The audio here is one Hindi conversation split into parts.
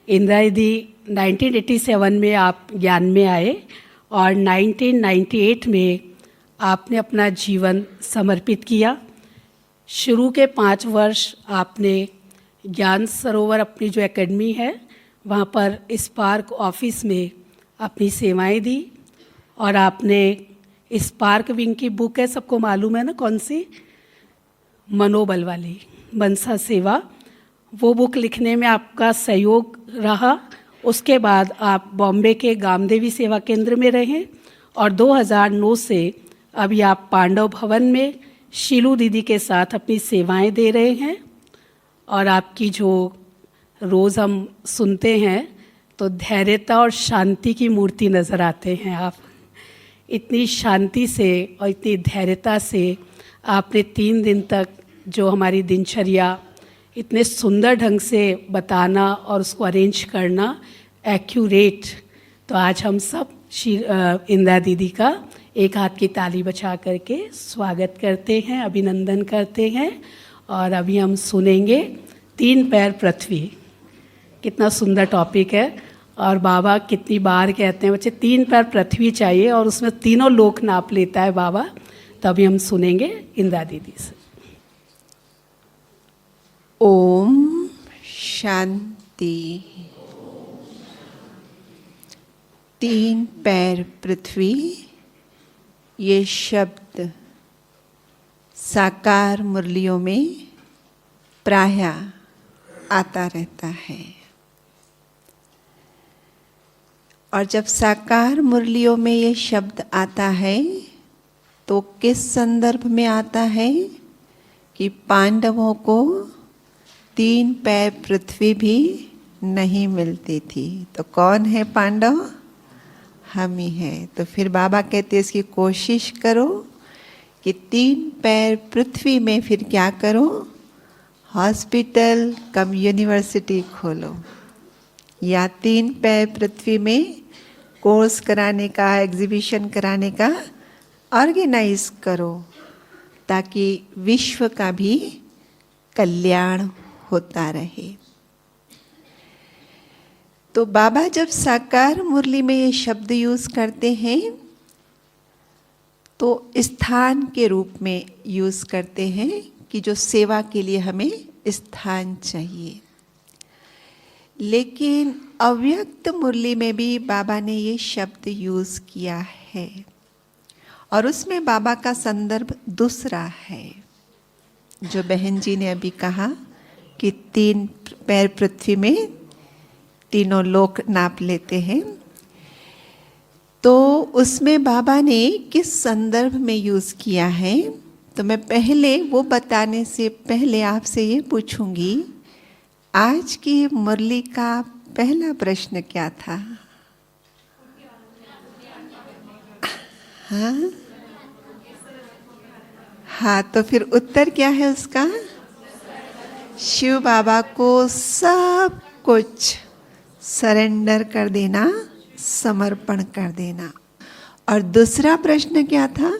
इंदिरा दीदी 1987 में आप ज्ञान में आए और 1998 में आपने अपना जीवन समर्पित किया। शुरू के 5 वर्ष आपने ज्ञान सरोवर अपनी जो एकेडमी है वहाँ पर स्पार्क ऑफिस में अपनी सेवाएं दी और आपने स्पार्क विंग की बुक है, सबको मालूम है ना कौन सी, मनोबल वाली मनसा सेवा, वो बुक लिखने में आपका सहयोग रहा। उसके बाद आप बॉम्बे के गामदेवी सेवा केंद्र में रहे और 2009 से अभी आप पांडव भवन में शीलू दीदी के साथ अपनी सेवाएं दे रहे हैं। और आपकी जो रोज़ हम सुनते हैं तो धैर्यता और शांति की मूर्ति नज़र आते हैं आप। इतनी शांति से और इतनी धैर्यता से आपने 3 दिन तक जो हमारी दिनचर्या इतने सुंदर ढंग से बताना और उसको अरेंज करना एक्यूरेट, तो आज हम सब इंदिरा दीदी का एक हाथ की ताली बजा करके स्वागत करते हैं, अभिनंदन करते हैं। और अभी हम सुनेंगे 3 पैर पृथ्वी। कितना सुंदर टॉपिक है और बाबा कितनी बार कहते हैं बच्चे 3 पैर पृथ्वी चाहिए और उसमें तीनों लोक नाप लेता है बाबा। तो अभी हम सुनेंगे इंदिरा दीदी से। ओम शांति। 3 पैर पृथ्वी, ये शब्द साकार मुरलियों में प्रायः आता रहता है। और जब साकार मुरलियों में ये शब्द आता है तो किस संदर्भ में आता है कि पांडवों को 3 पैर पृथ्वी भी नहीं मिलती थी। तो कौन है पांडव? हम ही हैं। तो फिर बाबा कहते हैं इसकी कोशिश करो कि 3 पैर पृथ्वी में फिर क्या करो, हॉस्पिटल कम यूनिवर्सिटी खोलो, या 3 पैर पृथ्वी में कोर्स कराने का, एग्जीबिशन कराने का ऑर्गेनाइज करो, ताकि विश्व का भी कल्याण होता रहे। तो बाबा जब साकार मुरली में ये शब्द यूज करते हैं तो स्थान के रूप में यूज करते हैं कि जो सेवा के लिए हमें स्थान चाहिए। लेकिन अव्यक्त मुरली में भी बाबा ने ये शब्द यूज किया है और उसमें बाबा का संदर्भ दूसरा है। जो बहन जी ने अभी कहा कि 3 पैर पृथ्वी में तीनों लोक नाप लेते हैं, तो उसमें बाबा ने किस संदर्भ में यूज किया है, तो मैं पहले वो बताने से पहले आपसे ये पूछूंगी, आज की मुरली का पहला प्रश्न क्या था? हाँ, तो फिर उत्तर क्या है उसका? शिव बाबा को सब कुछ सरेंडर कर देना, समर्पण कर देना। और दूसरा प्रश्न क्या था?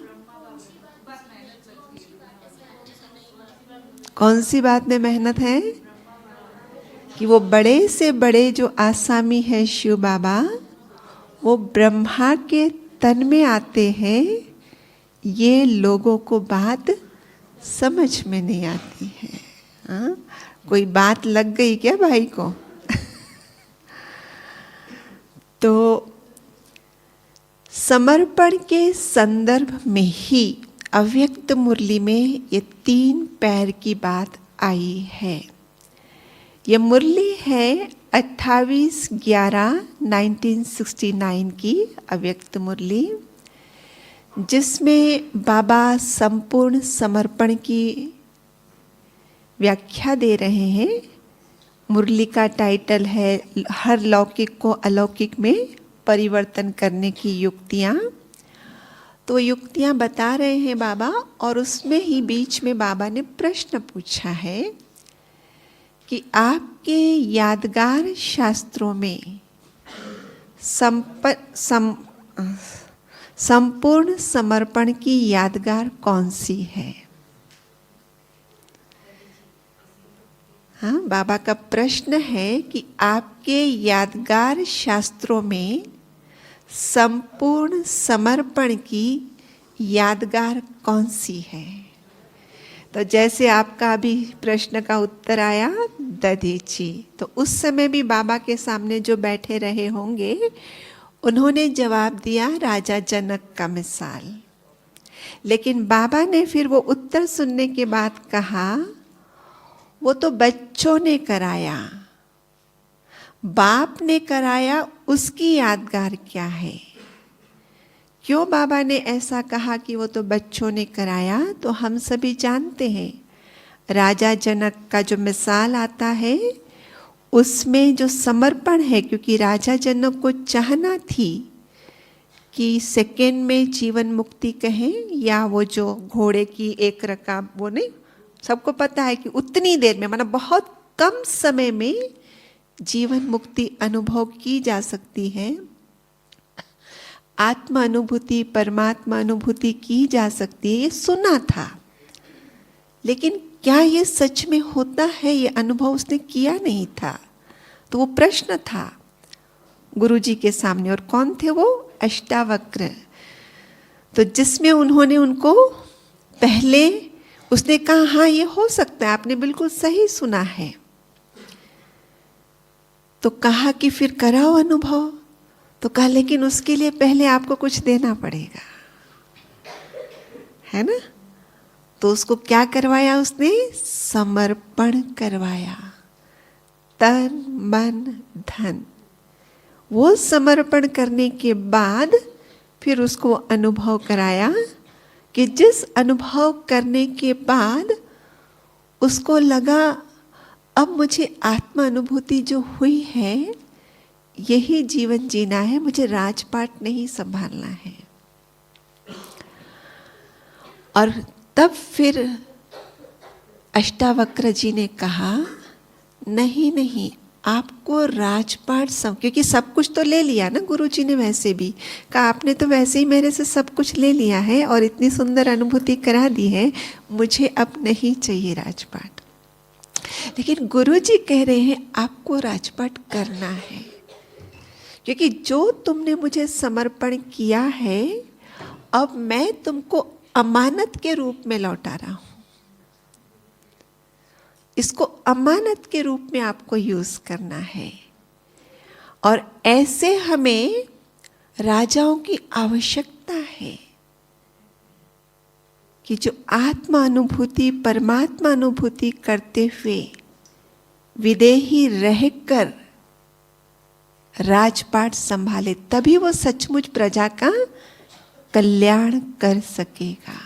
कौन सी बात में मेहनत है? कि वो बड़े से बड़े जो आसामी है शिव बाबा, वो ब्रह्मा के तन में आते हैं। ये लोगों को बात समझ में नहीं आती है। हाँ? कोई बात लग गई क्या भाई को? तो समर्पण के संदर्भ में ही अव्यक्त मुरली में ये 3 पैर की बात आई है। ये मुरली है 28/11/1969 की अव्यक्त मुरली, जिसमें बाबा संपूर्ण समर्पण की व्याख्या दे रहे हैं। मुरली का टाइटल है हर लौकिक को अलौकिक में परिवर्तन करने की युक्तियाँ। तो युक्तियाँ बता रहे हैं बाबा, और उसमें ही बीच में बाबा ने प्रश्न पूछा है कि आपके यादगार शास्त्रों में संपूर्ण समर्पण की यादगार कौन सी है? हाँ, बाबा का प्रश्न है कि आपके यादगार शास्त्रों में संपूर्ण समर्पण की यादगार कौन सी है? तो जैसे आपका अभी प्रश्न का उत्तर आया दधीची, तो उस समय भी बाबा के सामने जो बैठे रहे होंगे उन्होंने जवाब दिया राजा जनक का मिसाल। लेकिन बाबा ने फिर वो उत्तर सुनने के बाद कहा वो तो बच्चों ने कराया, बाप ने कराया, उसकी यादगार क्या है? क्यों बाबा ने ऐसा कहा कि वो तो बच्चों ने कराया? तो हम सभी जानते हैं राजा जनक का जो मिसाल आता है उसमें जो समर्पण है, क्योंकि राजा जनक को चाहना थी कि सेकेंड में जीवन मुक्ति कहें या वो जो घोड़े की एक रकाब, वो नहीं, सबको पता है कि उतनी देर में, मतलब बहुत कम समय में जीवन मुक्ति अनुभव की जा सकती है, आत्मा अनुभूति, परमात्मा अनुभूति की जा सकती है, ये सुना था। लेकिन क्या ये सच में होता है, ये अनुभव उसने किया नहीं था। तो वो प्रश्न था गुरुजी के सामने, और कौन थे वो? अष्टावक्र। तो जिसमें उन्होंने उनको पहले, उसने कहा हाँ ये हो सकता है, आपने बिल्कुल सही सुना है। तो कहा कि फिर कराओ अनुभव। तो कहा लेकिन उसके लिए पहले आपको कुछ देना पड़ेगा, है ना? तो उसको क्या करवाया उसने? समर्पण करवाया, तन मन धन। वो समर्पण करने के बाद फिर उसको अनुभव कराया कि जिस अनुभव करने के बाद उसको लगा अब मुझे आत्मा अनुभूति जो हुई है यही जीवन जीना है, मुझे राजपाट नहीं संभालना है। और तब फिर अष्टावक्र जी ने कहा नहीं नहीं, आपको राजपाट क्योंकि सब कुछ तो ले लिया ना गुरु जी ने, वैसे भी कहा आपने तो वैसे ही मेरे से सब कुछ ले लिया है और इतनी सुंदर अनुभूति करा दी है, मुझे अब नहीं चाहिए राजपाट। लेकिन गुरु जी कह रहे हैं आपको राजपाट करना है, क्योंकि जो तुमने मुझे समर्पण किया है अब मैं तुमको अमानत के रूप में लौटा रहा हूं। इसको अमानत के रूप में आपको यूज करना है। और ऐसे हमें राजाओं की आवश्यकता है कि जो आत्मा अनुभूति, परमात्मा अनुभूति करते हुए विदेही रहकर राजपाट संभाले, तभी वो सचमुच प्रजा का कल्याण कर सकेगा।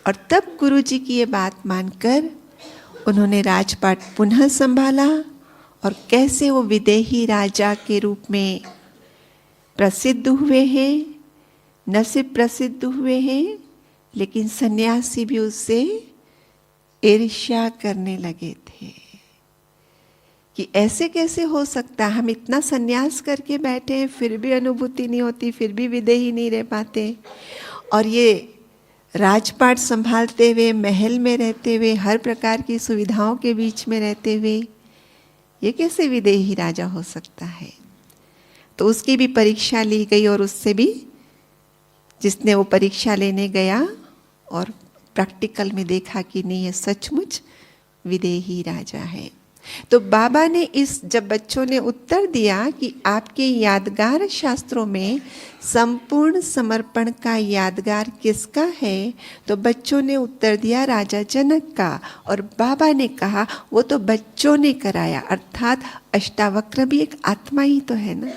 और तब गुरु जी की ये बात मानकर उन्होंने राजपाट पुनः संभाला और कैसे वो विदेही राजा के रूप में प्रसिद्ध हुए हैं। न सिर्फ प्रसिद्ध हुए हैं लेकिन सन्यासी भी उससे ईर्ष्या करने लगे थे कि ऐसे कैसे हो सकता, हम इतना सन्यास करके बैठे हैं फिर भी अनुभूति नहीं होती, फिर भी विदेही नहीं रह पाते, और ये राजपाट संभालते हुए, महल में रहते हुए, हर प्रकार की सुविधाओं के बीच में रहते हुए ये कैसे विदेही राजा हो सकता है। तो उसकी भी परीक्षा ली गई और उससे भी, जिसने वो परीक्षा लेने गया और प्रैक्टिकल में देखा कि नहीं ये सचमुच विदेही राजा है। तो बाबा ने जब बच्चों ने उत्तर दिया कि आपके यादगार शास्त्रों में संपूर्ण समर्पण का यादगार किसका है, तो बच्चों ने उत्तर दिया राजा जनक का। और बाबा ने कहा वो तो बच्चों ने कराया, अर्थात अष्टावक्र भी एक आत्मा ही तो है ना।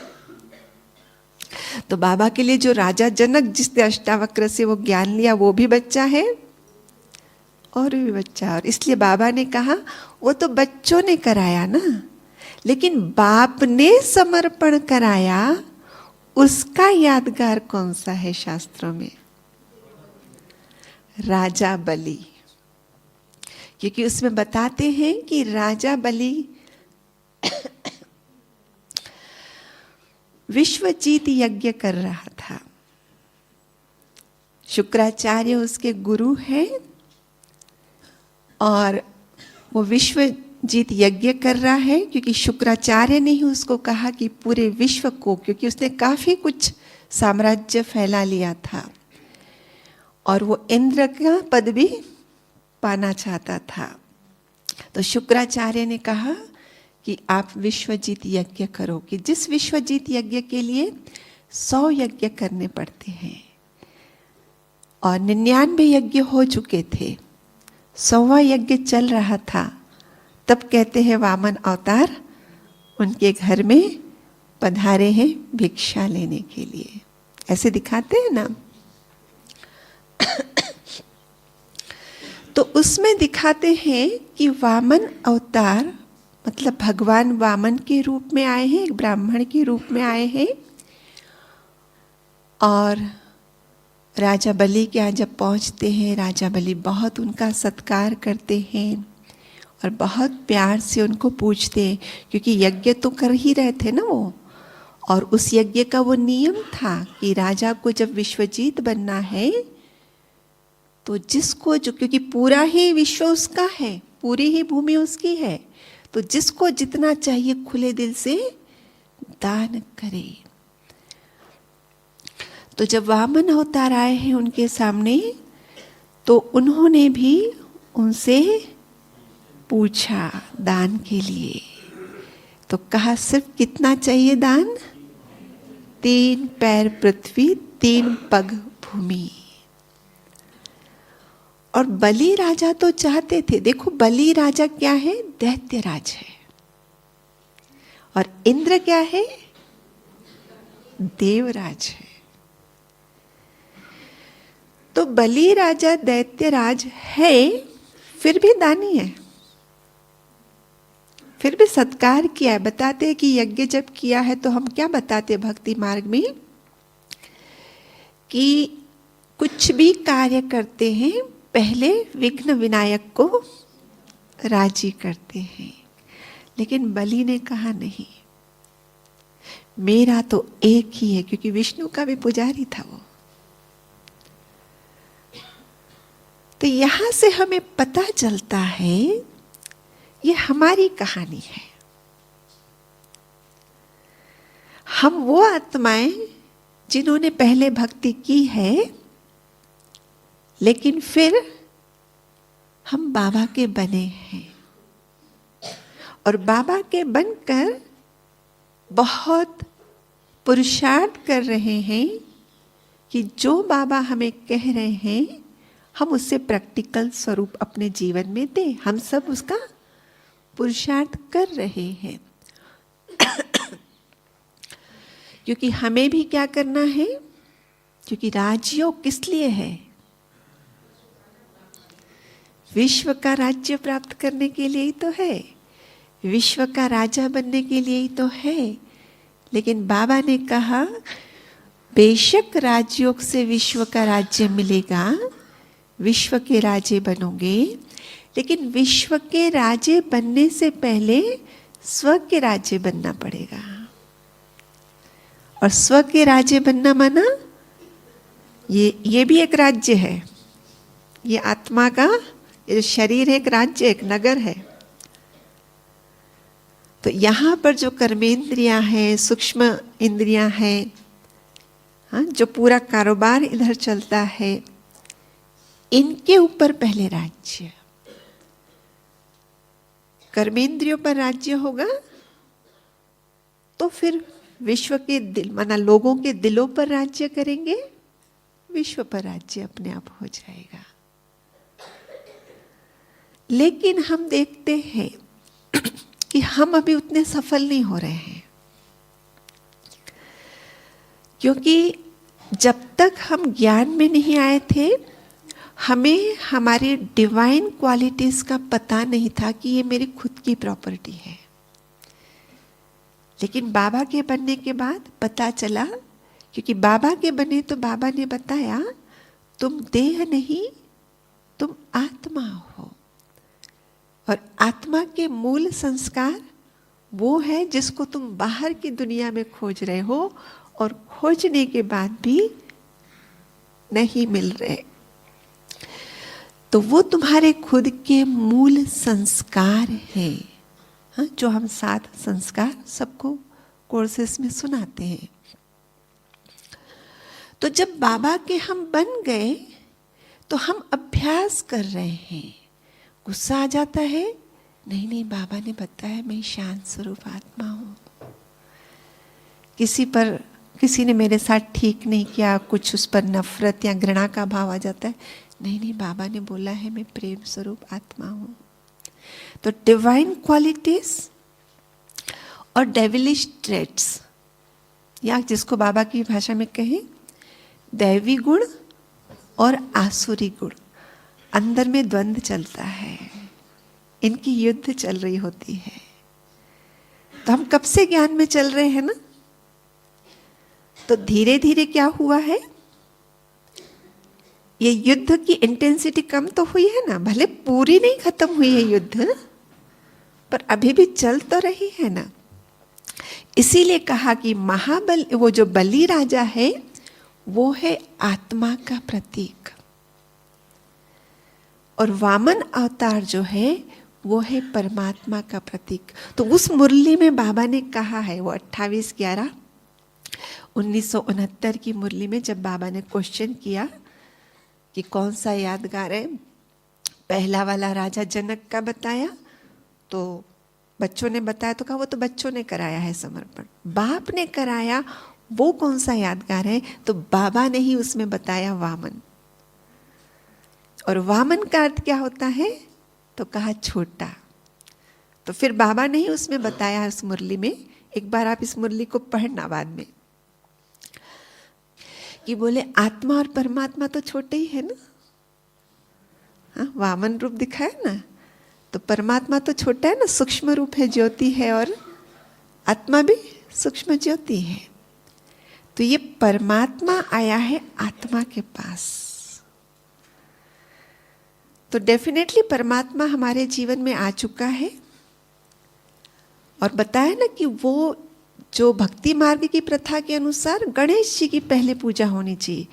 तो बाबा के लिए जो राजा जनक जिसने अष्टावक्र से वो ज्ञान लिया वो भी बच्चा है और भी बच्चा। और इसलिए बाबा ने कहा वो तो बच्चों ने कराया ना, लेकिन बाप ने समर्पण कराया, उसका यादगार कौन सा है शास्त्रों में? राजा बलि। क्योंकि उसमें बताते हैं कि राजा बलि विश्वजीत यज्ञ कर रहा था। शुक्राचार्य उसके गुरु हैं और वो विश्व जीत यज्ञ कर रहा है, क्योंकि शुक्राचार्य ने ही उसको कहा कि पूरे विश्व को, क्योंकि उसने काफी कुछ साम्राज्य फैला लिया था और वो इंद्र का पद भी पाना चाहता था। तो शुक्राचार्य ने कहा कि आप विश्वजीत यज्ञ करो, कि जिस विश्वजीत यज्ञ के लिए 100 यज्ञ करने पड़ते हैं और 99 यज्ञ हो चुके थे, 100वां यज्ञ चल रहा था, तब कहते हैं वामन अवतार उनके घर में पधारे हैं भिक्षा लेने के लिए। ऐसे दिखाते हैं ना। तो उसमें दिखाते हैं कि वामन अवतार मतलब भगवान वामन के रूप में आए हैं, एक ब्राह्मण के रूप में आए हैं, और राजा बलि के यहाँ जब पहुँचते हैं, राजा बलि बहुत उनका सत्कार करते हैं और बहुत प्यार से उनको पूछते हैं, क्योंकि यज्ञ तो कर ही रहे थे ना वो, और उस यज्ञ का वो नियम था कि राजा को जब विश्वजीत बनना है तो जिसको जो, क्योंकि पूरा ही विश्व उसका है, पूरी ही भूमि उसकी है, तो जिसको जितना चाहिए खुले दिल से दान करे। तो जब वामन अवतार आए हैं उनके सामने, तो उन्होंने भी उनसे पूछा दान के लिए। तो कहा सिर्फ कितना चाहिए दान? 3 पैर पृथ्वी, 3 पग भूमि। और बलि राजा तो चाहते थे, देखो बलि राजा क्या है? दैत्य राज है, और इंद्र क्या है? देवराज है। तो बलि राजा दैत्य राज है, फिर भी दानी है, फिर भी सत्कार किया है। बताते हैं कि यज्ञ जब किया है तो हम क्या बताते हैं भक्ति मार्ग में, कि कुछ भी कार्य करते हैं पहले विघ्न विनायक को राजी करते हैं। लेकिन बलि ने कहा नहीं, मेरा तो एक ही है, क्योंकि विष्णु का भी पुजारी था वो। तो यहां से हमें पता चलता है ये हमारी कहानी है। हम वो आत्माएं जिन्होंने पहले भक्ति की है, लेकिन फिर हम बाबा के बने हैं, और बाबा के बनकर बहुत पुरुषार्थ कर रहे हैं कि जो बाबा हमें कह रहे हैं हम उससे प्रैक्टिकल स्वरूप अपने जीवन में दें। हम सब उसका पुरुषार्थ कर रहे हैं। क्योंकि हमें भी क्या करना है, क्योंकि राजयोग किस लिए है? विश्व का राज्य प्राप्त करने के लिए ही तो है, विश्व का राजा बनने के लिए ही तो है। लेकिन बाबा ने कहा बेशक राजयोग से विश्व का राज्य मिलेगा, विश्व के राजे बनोगे, लेकिन विश्व के राजे बनने से पहले स्व के राज्य बनना पड़ेगा। और स्व के राज्य बनना माना ये भी एक राज्य है, ये आत्मा का ये जो शरीर है एक राज्य, एक नगर है। तो यहाँ पर जो कर्मेंद्रियां हैं, सूक्ष्म इंद्रियां हैं, हाँ, जो पूरा कारोबार इधर चलता है, इनके ऊपर पहले राज्य। कर्मेंद्रियों पर राज्य होगा तो फिर विश्व के दिल माना लोगों के दिलों पर राज्य करेंगे, विश्व पर राज्य अपने आप हो जाएगा। लेकिन हम देखते हैं कि हम अभी उतने सफल नहीं हो रहे हैं, क्योंकि जब तक हम ज्ञान में नहीं आए थे हमें हमारी डिवाइन क्वालिटीज का पता नहीं था कि ये मेरी खुद की प्रॉपर्टी है। लेकिन बाबा के बनने के बाद पता चला, क्योंकि बाबा के बने तो बाबा ने बताया तुम देह नहीं, तुम आत्मा हो, और आत्मा के मूल संस्कार वो है जिसको तुम बाहर की दुनिया में खोज रहे हो, और खोजने के बाद भी नहीं मिल रहे। तो वो तुम्हारे खुद के मूल संस्कार है। हाँ, जो हम 7 संस्कार सबको कोर्सेस में सुनाते हैं। तो जब बाबा के हम बन गए तो हम अभ्यास कर रहे हैं। गुस्सा आ जाता है, नहीं नहीं बाबा ने बताया मैं शांत स्वरूप आत्मा हूं। किसी ने मेरे साथ ठीक नहीं किया, कुछ उस पर नफरत या घृणा का भाव आ जाता है, नहीं नहीं बाबा ने बोला है मैं प्रेम स्वरूप आत्मा हूं। तो डिवाइन क्वालिटीज और डेविलिश ट्रेट्स, या जिसको बाबा की भाषा में कहें दैवी गुण और आसुरी गुण, अंदर में द्वंद्व चलता है, इनकी युद्ध चल रही होती है। तो हम कब से ज्ञान में चल रहे हैं ना, तो धीरे धीरे क्या हुआ है, ये युद्ध की इंटेंसिटी कम तो हुई है ना, भले पूरी नहीं खत्म हुई है युद्ध, पर अभी भी चल तो रही है ना। इसीलिए कहा कि महाबल, वो जो बलि राजा है वो है आत्मा का प्रतीक, और वामन अवतार जो है वो है परमात्मा का प्रतीक। तो उस मुरली में बाबा ने कहा है, वो 28/11/1969 की मुरली में जब बाबा ने क्वेश्चन किया कि कौन सा यादगार है, पहला वाला राजा जनक का बताया, तो बच्चों ने बताया, तो कहा वो तो बच्चों ने कराया है समर्पण, बाप ने कराया, वो कौन सा यादगार है, तो बाबा ने ही उसमें बताया वामन। और वामन का अर्थ क्या होता है, तो कहा छोटा। तो फिर बाबा ने ही उसमें बताया उस मुरली में, एक बार आप इस मुरली को पढ़ना बाद में, कि बोले आत्मा और परमात्मा तो छोटे ही है ना। हाँ, वामन रूप दिखाया ना, तो परमात्मा तो छोटा है ना, सूक्ष्म रूप है, ज्योति है, और आत्मा भी सूक्ष्म ज्योति है। तो ये परमात्मा आया है आत्मा के पास। तो डेफिनेटली परमात्मा हमारे जीवन में आ चुका है, और बताया ना कि वो जो भक्ति मार्ग की प्रथा के अनुसार गणेश जी की पहले पूजा होनी चाहिए,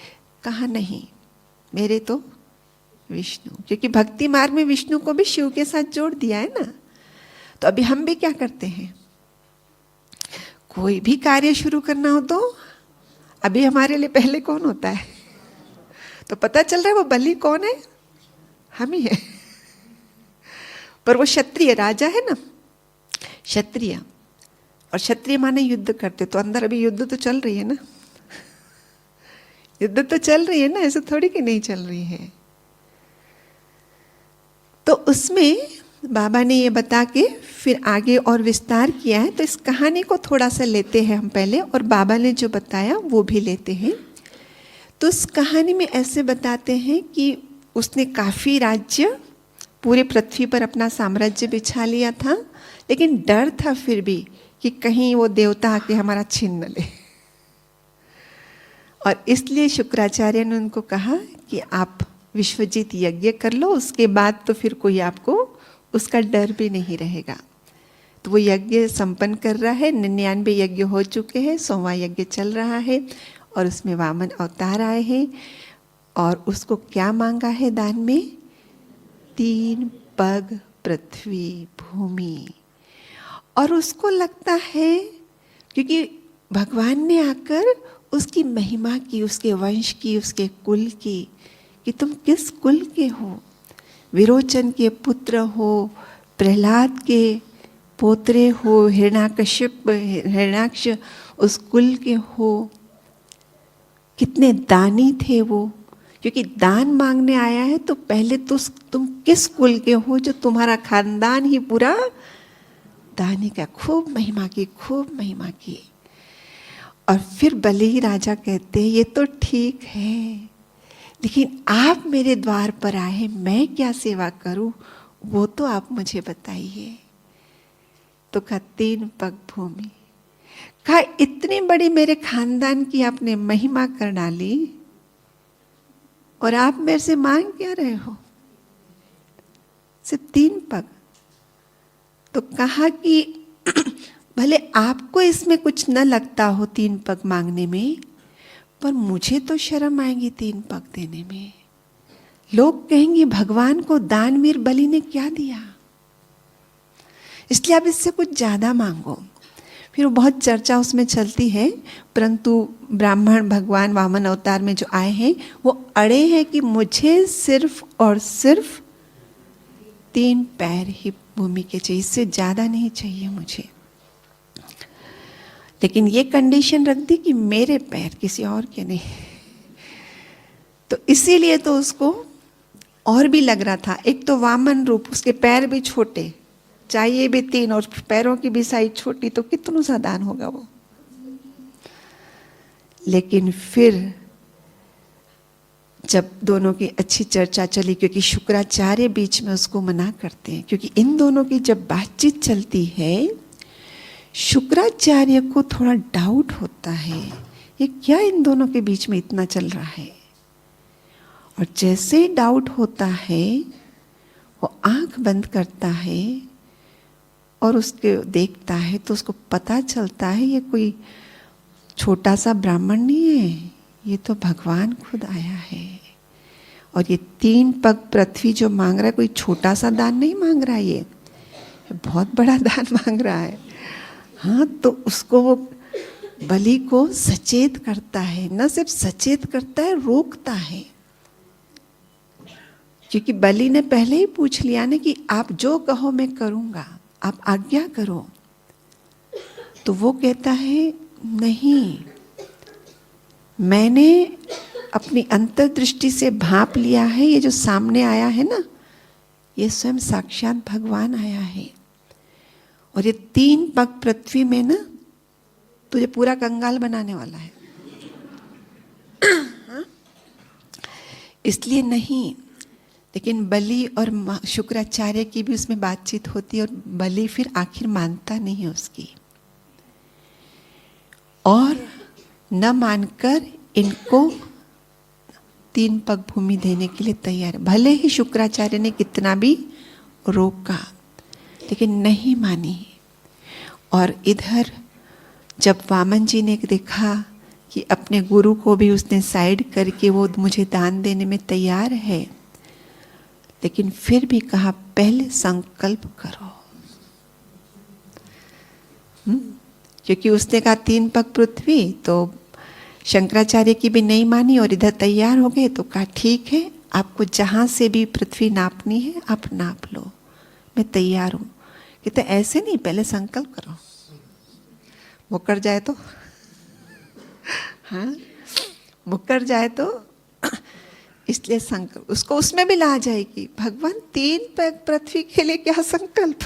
कहा नहीं, मेरे तो विष्णु, क्योंकि भक्ति मार्ग में विष्णु को भी शिव के साथ जोड़ दिया है ना। तो अभी हम भी क्या करते हैं, कोई भी कार्य शुरू करना हो तो अभी हमारे लिए पहले कौन होता है, तो पता चल रहा है वो बलि कौन है, हम ही है। पर वो क्षत्रिय राजा है ना, क्षत्रिय, और क्षत्रिय माने युद्ध करते, तो अंदर अभी युद्ध तो चल रही है ना, युद्ध तो चल रही है ना, ऐसे थोड़ी कि नहीं चल रही है। तो उसमें बाबा ने ये बता के फिर आगे और विस्तार किया है। तो इस कहानी को थोड़ा सा लेते हैं हम पहले, और बाबा ने जो बताया वो भी लेते हैं। तो उस कहानी में ऐसे बताते हैं कि उसने काफ़ी राज्य पूरे पृथ्वी पर अपना साम्राज्य बिछा लिया था, लेकिन डर था फिर भी कि कहीं वो देवता आके हमारा छीन न ले। और इसलिए शुक्राचार्य ने उनको कहा कि आप विश्वजीत यज्ञ कर लो, उसके बाद तो फिर कोई आपको उसका डर भी नहीं रहेगा। तो वो यज्ञ संपन्न कर रहा है, 99 यज्ञ हो चुके हैं, 100वां यज्ञ चल रहा है, और उसमें वामन अवतार आए हैं, और उसको क्या मांगा है दान में, 3 पग पृथ्वी भूमि। और उसको लगता है क्योंकि भगवान ने आकर उसकी महिमा की, उसके वंश की, उसके कुल की, कि तुम किस कुल के हो, विरोचन के पुत्र हो, प्रहलाद के पोतरे हो, हिरण्याक्ष उस कुल के हो। कितने दानी थे वो, क्योंकि दान मांगने आया है, तो पहले तो तुम किस कुल के हो, जो तुम्हारा खानदान ही पूरा दानी का, खूब महिमा की, खूब महिमा की। और फिर बलि राजा कहते हैं ये तो ठीक है, लेकिन आप मेरे द्वार पर आए, मैं क्या सेवा करूं, वो तो आप मुझे बताइए। तो कहा 3 पग भूमि। कहा इतनी बड़ी मेरे खानदान की आपने महिमा कर डाली, और आप मेरे से मांग क्या रहे हो, सिर्फ 3 पग। तो कहा कि भले आपको इसमें कुछ न लगता हो 3 पग मांगने में, पर मुझे तो शर्म आएगी 3 पग देने में। लोग कहेंगे भगवान को दानवीर बलि ने क्या दिया, इसलिए आप इससे कुछ ज्यादा मांगो। फिर वो बहुत चर्चा उसमें चलती है, परंतु ब्राह्मण भगवान वामन अवतार में जो आए हैं वो अड़े हैं कि मुझे सिर्फ और सिर्फ 3 पैर ही भूमि के चाहिए, इससे ज्यादा नहीं चाहिए मुझे। लेकिन ये कंडीशन रख दी कि मेरे पैर, किसी और के नहीं। तो इसीलिए तो उसको और भी लग रहा था, एक तो वामन रूप, उसके पैर भी छोटे, चाहिए भी 3 और पैरों की भी साइज छोटी, तो कितनों सा दान होगा वो। लेकिन फिर जब दोनों की अच्छी चर्चा चली, क्योंकि शुक्राचार्य बीच में उसको मना करते हैं, क्योंकि इन दोनों की जब बातचीत चलती है शुक्राचार्य को थोड़ा डाउट होता है, ये क्या इन दोनों के बीच में इतना चल रहा है। और जैसे ही डाउट होता है वो आंख बंद करता है और उसके देखता है तो उसको पता चलता है ये कोई छोटा सा ब्राह्मण नहीं है, ये तो भगवान खुद आया है। और ये 3 पग पृथ्वी जो मांग रहा है, कोई छोटा सा दान नहीं मांग रहा है, ये बहुत बड़ा दान मांग रहा है। हाँ, तो उसको वो बलि को सचेत करता है, न सिर्फ सचेत करता है, रोकता है। क्योंकि बलि ने पहले ही पूछ लिया ना कि आप जो कहो मैं करूंगा, आप आज्ञा करो। तो वो कहता है नहीं, मैंने अपनी अंतर्दृष्टि से भांप लिया है, ये जो सामने आया है ना, ये स्वयं साक्षात भगवान आया है। और ये 3 पग पृथ्वी में ना तुझे पूरा कंगाल बनाने वाला है। इसलिए नहीं। लेकिन बलि और शुक्राचार्य की भी उसमें बातचीत होती है और बलि फिर आखिर मानता नहीं है उसकी, और न मानकर इनको 3 पग भूमि देने के लिए तैयार है। भले ही शुक्राचार्य ने कितना भी रोका लेकिन नहीं मानी। और इधर जब वामन जी ने देखा कि अपने गुरु को भी उसने साइड करके वो मुझे दान देने में तैयार है, लेकिन फिर भी कहा पहले संकल्प करो। क्योंकि उसने कहा 3 पग पृथ्वी, तो शंकराचार्य की भी नहीं मानी और इधर तैयार हो गए। तो कहा ठीक है, आपको जहां से भी पृथ्वी नापनी है आप नाप लो, मैं तैयार हूं। कहते ऐसे नहीं, पहले संकल्प करो, मुकर जाए तो, हाँ मुकर जाए तो। इसलिए संकल्प, उसको उसमें भी ला जाएगी, भगवान 3 पग पृथ्वी के लिए क्या संकल्प।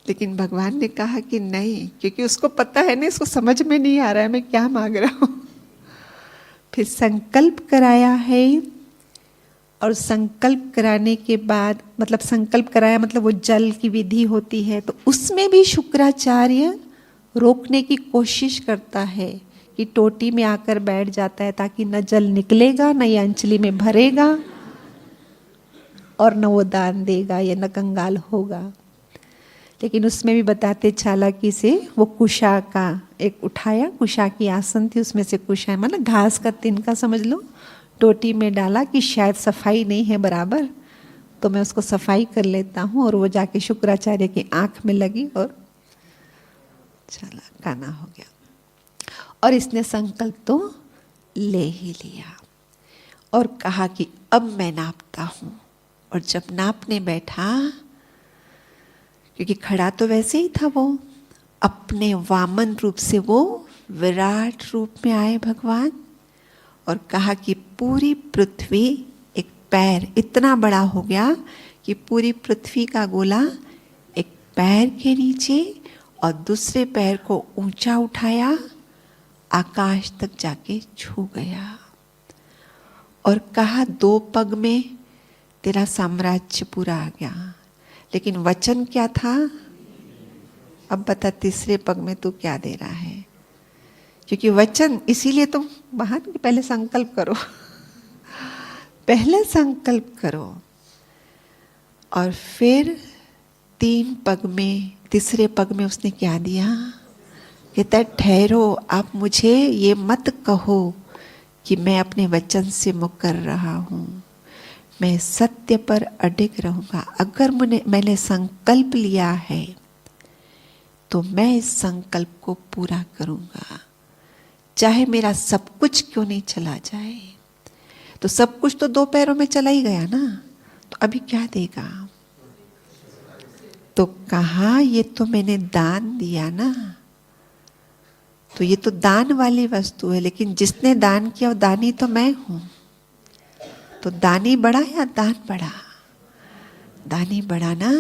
लेकिन भगवान ने कहा कि नहीं, क्योंकि उसको पता है ना, इसको समझ में नहीं आ रहा है मैं क्या मांग रहा हूं। फिर संकल्प कराया है, और संकल्प कराने के बाद, मतलब संकल्प कराया मतलब वो जल की विधि होती है, तो उसमें भी शुक्राचार्य रोकने की कोशिश करता है कि टोटी में आकर बैठ जाता है, ताकि न जल निकलेगा, न ये अंजलि में भरेगा, और न वो दान देगा, या न कंगाल होगा। लेकिन उसमें भी बताते चालाकी से वो कुशा का एक उठाया, कुशा की आसन थी, उसमें से कुशा मतलब घास का तिनका समझ लो, टोटी में डाला कि शायद सफाई नहीं है बराबर, तो मैं उसको सफाई कर लेता हूँ। और वो जाके शुक्राचार्य की आंख में लगी और चला, काना हो गया। और इसने संकल्प तो ले ही लिया और कहा कि अब मैं नापता हूँ। और जब नापने बैठा, क्योंकि खड़ा तो वैसे ही था, वो अपने वामन रूप से वो विराट रूप में आए भगवान, और कहा कि पूरी पृथ्वी एक पैर इतना बड़ा हो गया कि पूरी पृथ्वी का गोला एक पैर के नीचे, और दूसरे पैर को ऊंचा उठाया, आकाश तक जाके छू गया। और कहा 2 पग में तेरा साम्राज्य पूरा आ गया। लेकिन वचन क्या था, अब बता तीसरे पग में तू क्या दे रहा है। क्योंकि वचन, इसीलिए तुम बाहर पहले संकल्प करो, पहले संकल्प करो। और फिर 3 पग में, तीसरे पग में उसने क्या दिया, कहता ठहरो, आप मुझे ये मत कहो कि मैं अपने वचन से मुकर रहा हूँ, मैं सत्य पर अडिग रहूँगा। अगर मैंने संकल्प लिया है तो मैं इस संकल्प को पूरा करूँगा, चाहे मेरा सब कुछ क्यों नहीं चला जाए। तो सब कुछ तो 2 पैरों में चला ही गया ना, तो अभी क्या देगा? तो कहा ये तो मैंने दान दिया ना, तो ये तो दान वाली वस्तु है, लेकिन जिसने दान किया वो दानी तो मैं हूं। तो दानी बड़ा या दान बड़ा? दानी बड़ा ना।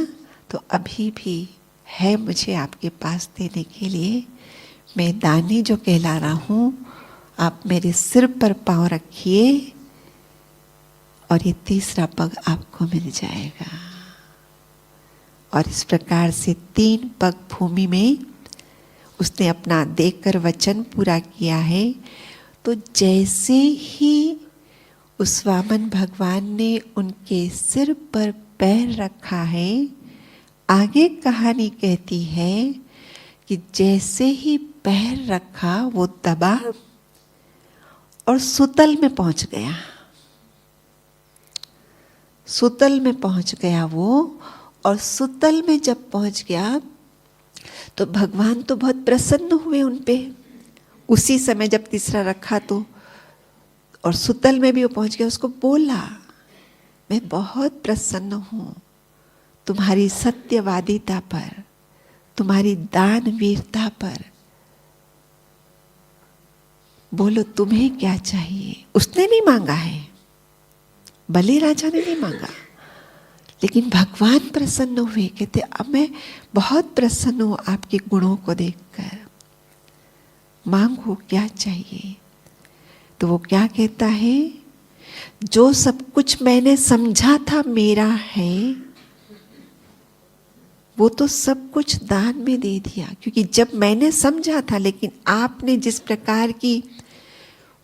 तो अभी भी है मुझे आपके पास देने के लिए। मैं दानी जो कहला रहा हूं, आप मेरे सिर पर पांव रखिए और ये तीसरा पग आपको मिल जाएगा। और इस प्रकार से 3 पग भूमि में उसने अपना देकर वचन पूरा किया है। तो जैसे ही उस वामन भगवान ने उनके सिर पर पैर रखा है, आगे कहानी कहती है कि जैसे ही पैर रखा वो दबा और सुतल में पहुंच गया। सुतल में पहुंच गया वो। और सुतल में जब पहुंच गया तो भगवान तो बहुत प्रसन्न हुए उन पे। उसी समय जब तीसरा रखा तो, और सुतल में भी वो पहुंच गया, उसको बोला मैं बहुत प्रसन्न हूं तुम्हारी सत्यवादिता पर, तुम्हारी दानवीरता पर। बोलो तुम्हें क्या चाहिए? उसने नहीं मांगा है, बलि राजा ने नहीं मांगा, लेकिन भगवान प्रसन्न हुए। कहते अब मैं बहुत प्रसन्न हूं आपके गुणों को देखकर, मांगो क्या चाहिए। तो वो क्या कहता है? जो सब कुछ मैंने समझा था मेरा है, वो तो सब कुछ दान में दे दिया। क्योंकि जब मैंने समझा था, लेकिन आपने जिस प्रकार की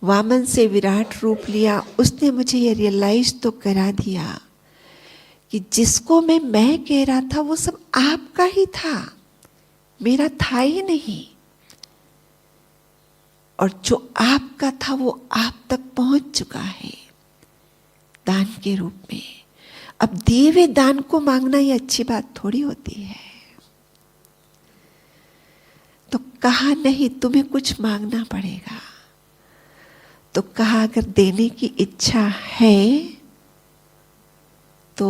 वामन से विराट रूप लिया, उसने मुझे ये रियलाइज तो करा दिया कि जिसको मैं कह रहा था वो सब आपका ही था, मेरा था ही नहीं। और जो आपका था वो आप तक पहुंच चुका है दान के रूप में। अब दिए हुए दान को मांगना ये अच्छी बात थोड़ी होती है। तो कहा नहीं, तुम्हें कुछ मांगना पड़ेगा। तो कहा अगर देने की इच्छा है तो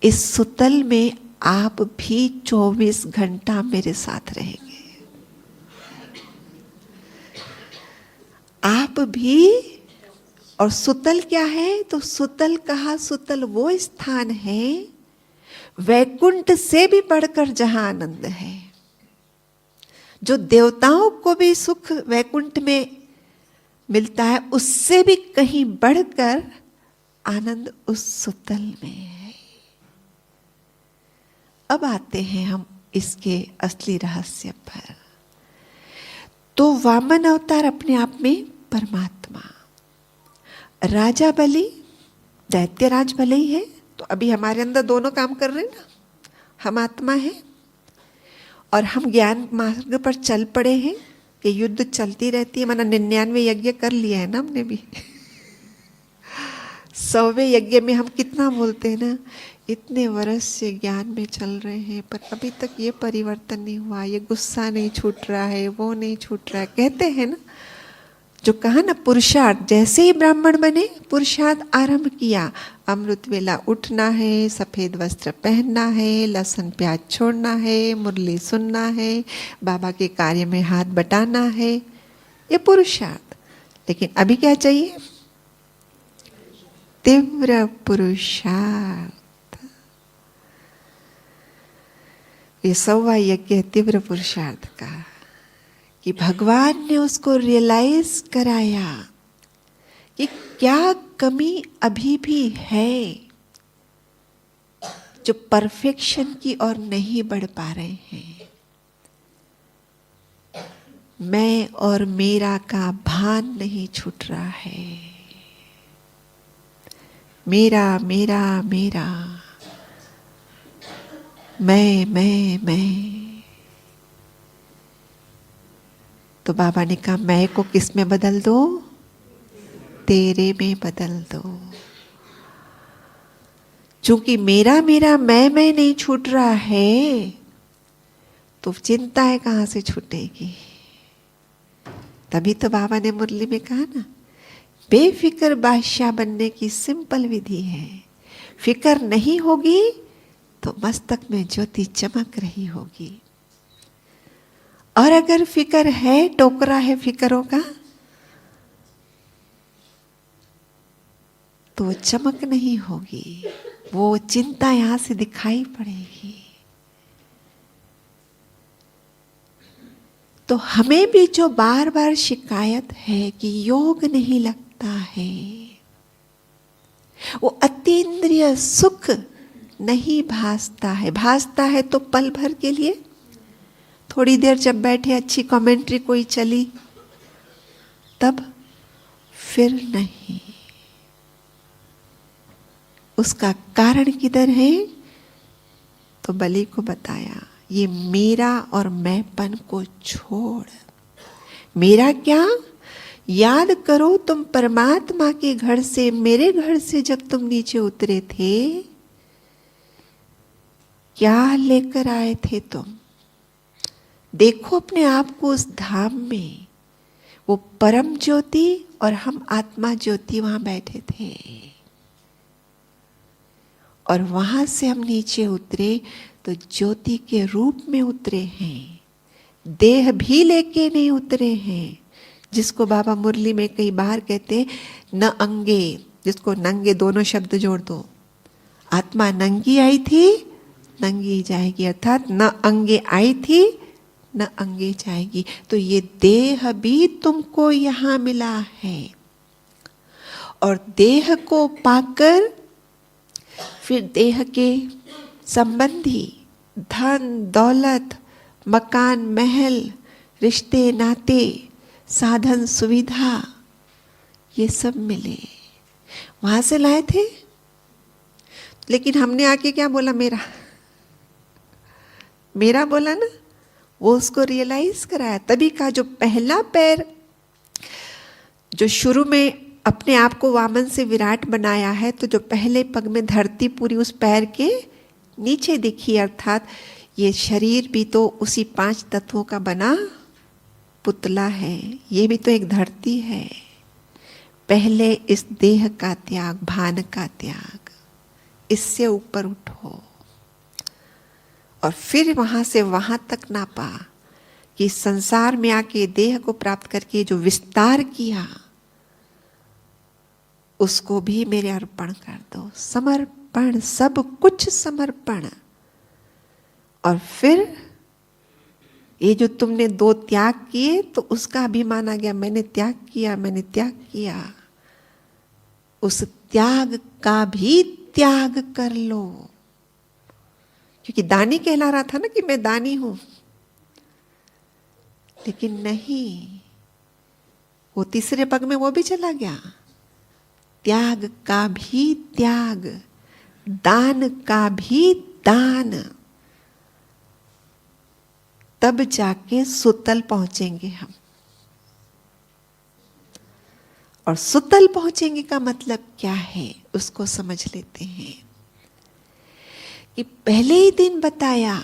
इस सुतल में आप भी 24 घंटा मेरे साथ रहेंगे। आप भी। और सुतल क्या है? तो सुतल कहा, सुतल वो स्थान है वैकुंठ से भी बढ़कर जहां आनंद है। जो देवताओं को भी सुख वैकुंठ में मिलता है, उससे भी कहीं बढ़कर आनंद उस सुतल में है। अब आते हैं हम इसके असली रहस्य पर। तो वामन अवतार अपने आप में परमात्मा, राजा बलि दैत्यराज भले ही है। तो अभी हमारे अंदर दोनों काम कर रहे हैं ना, हम आत्मा है और हम ज्ञान मार्ग पर चल पड़े हैं। ये युद्ध चलती रहती है। माना 99 यज्ञ कर लिया है ना हमने भी। 100वें यज्ञ में हम कितना बोलते हैं ना, इतने वर्ष से ज्ञान में चल रहे हैं पर अभी तक ये परिवर्तन नहीं हुआ, ये गुस्सा नहीं छूट रहा है, वो नहीं छूट रहा है, कहते हैं ना। जो कहा ना पुरुषार्थ, जैसे ही ब्राह्मण बने पुरुषार्थ आरंभ किया। अमृत वेला उठना है, सफेद वस्त्र पहनना है, लहसुन प्याज छोड़ना है, मुरली सुनना है, बाबा के कार्य में हाथ बटाना है, ये पुरुषार्थ। लेकिन अभी क्या चाहिए? तीव्र पुरुषार्थ। ये 100वां यज्ञ है तीव्र पुरुषार्थ का, कि भगवान ने उसको रियलाइज कराया कि क्या कमी अभी भी है, जो परफेक्शन की ओर नहीं बढ़ पा रहे हैं। मैं और मेरा का भान नहीं छूट रहा है। मेरा मेरा मेरा, मैं। तो बाबा ने कहा मैं को किस में बदल दो? तेरे में बदल दो। चूंकि मेरा मेरा मैं नहीं छूट रहा है, तो चिंताएं कहां से छूटेगी। तभी तो बाबा ने मुरली में कहा ना, बेफिक्र बादशाह बनने की सिंपल विधि है। फिक्र नहीं होगी तो मस्तक में ज्योति चमक रही होगी, और अगर फिक्र है, टोकरा है फिक्रों का, तो वो चमक नहीं होगी, वो चिंता यहां से दिखाई पड़ेगी। तो हमें भी जो बार बार शिकायत है कि योग नहीं लगता है, वो अतीन्द्रिय सुख नहीं भासता है। भासता है तो पल भर के लिए, थोड़ी देर जब बैठे, अच्छी कमेंट्री कोई चली, तब फिर नहीं। उसका कारण किधर है? तो बलि को बताया, ये मेरा और मैंपन को छोड़। मेरा क्या? याद करो तुम परमात्मा के घर से, मेरे घर से जब तुम नीचे उतरे थे, क्या लेकर आए थे तुम? देखो अपने आप को उस धाम में, वो परम ज्योति और हम आत्मा ज्योति वहां बैठे थे, और वहां से हम नीचे उतरे तो ज्योति के रूप में उतरे हैं। देह भी लेके नहीं उतरे हैं, जिसको बाबा मुरली में कई बार कहते न अंगे, जिसको नंगे दोनों शब्द जोड़ दो। आत्मा नंगी आई थी, नंगी जाएगी, अर्थात न अंगे आई थी न अंगे जाएगी। तो ये देह भी तुमको यहां मिला है, और देह को पाकर फिर देह के संबंधी धन दौलत, मकान महल, रिश्ते नाते, साधन सुविधा, ये सब मिले, वहां से लाए थे। लेकिन हमने आके क्या बोला? मेरा मेरा बोला ना, वो उसको रियलाइज कराया। तभी का जो पहला पैर, जो शुरू में अपने आप को वामन से विराट बनाया है, तो जो पहले पग में धरती पूरी उस पैर के नीचे दिखी, अर्थात ये शरीर भी तो उसी 5 तत्वों का बना पुतला है, ये भी तो एक धरती है। पहले इस देह का त्याग, भान का त्याग, इससे ऊपर उठो, और फिर वहां से वहां तक नापा कि संसार में आके देह को प्राप्त करके जो विस्तार किया, उसको भी मेरे अर्पण कर दो। समर्पण, सब कुछ समर्पण। और फिर ये जो तुमने 2 त्याग किए, तो उसका अभिमान आ गया, मैंने त्याग किया, मैंने त्याग किया। उस त्याग का भी त्याग कर लो, क्योंकि दानी कहला रहा था ना कि मैं दानी हूं, लेकिन नहीं, वो तीसरे पग में वो भी चला गया। त्याग का भी त्याग, दान का भी दान। तब जाके सुतल पहुंचेंगे हम। और सुतल पहुंचेंगे का मतलब क्या है, उसको समझ लेते हैं। कि पहले ही दिन बताया,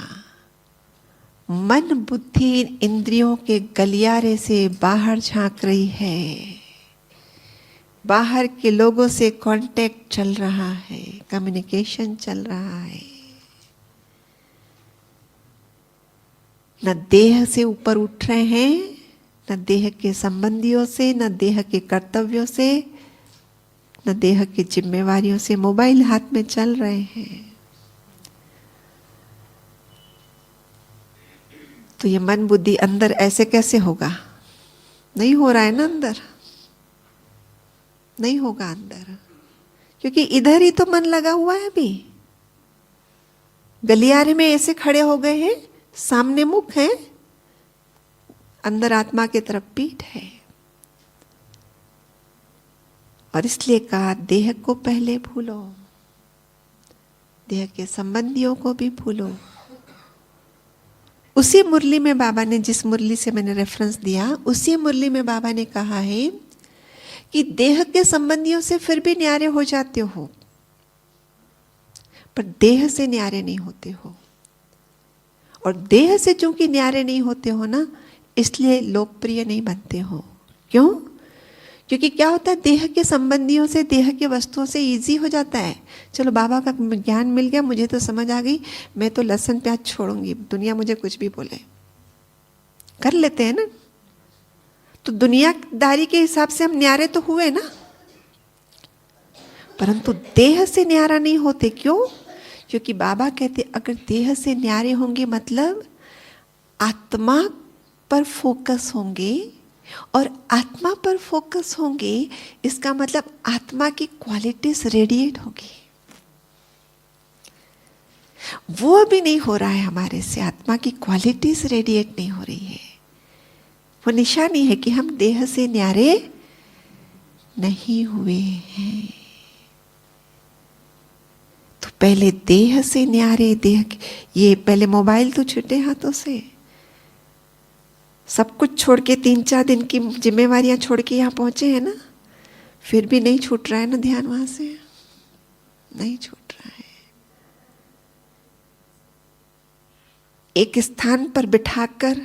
मन बुद्धि इंद्रियों के गलियारे से बाहर झांक रही है, बाहर के लोगों से कांटेक्ट चल रहा है, कम्युनिकेशन चल रहा है। न देह से ऊपर उठ रहे हैं, न देह के संबंधियों से, न देह के कर्तव्यों से, न देह की जिम्मेवारियों से। मोबाइल हाथ में चल रहे हैं। तो ये मन बुद्धि अंदर ऐसे कैसे होगा? नहीं हो रहा है ना अंदर, नहीं होगा अंदर, क्योंकि इधर ही तो मन लगा हुआ है। अभी गलियारे में ऐसे खड़े हो गए हैं, सामने मुख है, अंदर आत्मा की तरफ पीठ है। और इसलिए कहा, देह को पहले भूलो, देह के संबंधियों को भी भूलो। उसी मुरली में बाबा ने, जिस मुरली से मैंने रेफरेंस दिया, उसी मुरली में बाबा ने कहा है कि देह के संबंधियों से फिर भी न्यारे हो जाते हो, पर देह से न्यारे नहीं होते हो। और देह से चूंकि न्यारे नहीं होते हो ना, इसलिए लोकप्रिय नहीं बनते हो। क्यों? क्योंकि क्या होता है, देह के संबंधियों से, देह के वस्तुओं से इजी हो जाता है। चलो बाबा का ज्ञान मिल गया, मुझे तो समझ आ गई, मैं तो लहसुन प्याज छोड़ूंगी, दुनिया मुझे कुछ भी बोले, कर लेते हैं ना। तो दुनियादारी के हिसाब से हम न्यारे तो हुए ना, परंतु देह से न्यारा नहीं होते। क्यों? क्योंकि बाबा कहते अगर देह से न्यारे होंगे मतलब आत्मा पर फोकस होंगे, और आत्मा पर फोकस होंगे इसका मतलब आत्मा की क्वालिटीज रेडिएट होगी। वो भी नहीं हो रहा है हमारे से, आत्मा की क्वालिटीज रेडिएट नहीं हो रही है। वो निशानी है कि हम देह से न्यारे नहीं हुए हैं। तो पहले देह से न्यारे, ये पहले मोबाइल तो छूटे हाथों से, सब कुछ छोड़ के 3-4 दिन की जिम्मेवारियां छोड़ के यहाँ पहुंचे हैं ना, फिर भी नहीं छूट रहा है ना ध्यान, वहां से नहीं छूट रहा है। एक स्थान पर बिठाकर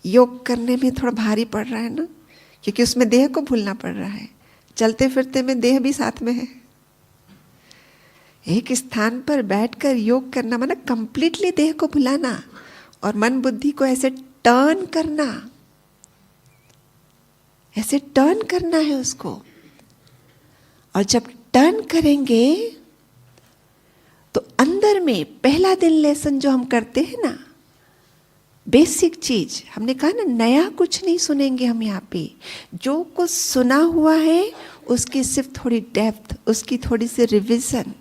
योग करने में थोड़ा भारी पड़ रहा है ना, क्योंकि उसमें देह को भूलना पड़ रहा है। चलते फिरते में देह भी साथ में है। एक स्थान पर बैठकर योग करना माना कंप्लीटली देह को भुलाना, और मन बुद्धि को ऐसे टर्न करना, ऐसे टर्न करना है उसको। और जब टर्न करेंगे तो अंदर में पहला दिन लेसन जो हम करते हैं ना, बेसिक चीज हमने कहा ना, नया कुछ नहीं सुनेंगे हम यहाँ पे। जो कुछ सुना हुआ है उसकी सिर्फ थोड़ी डेप्थ, उसकी थोड़ी सी रिवीजन,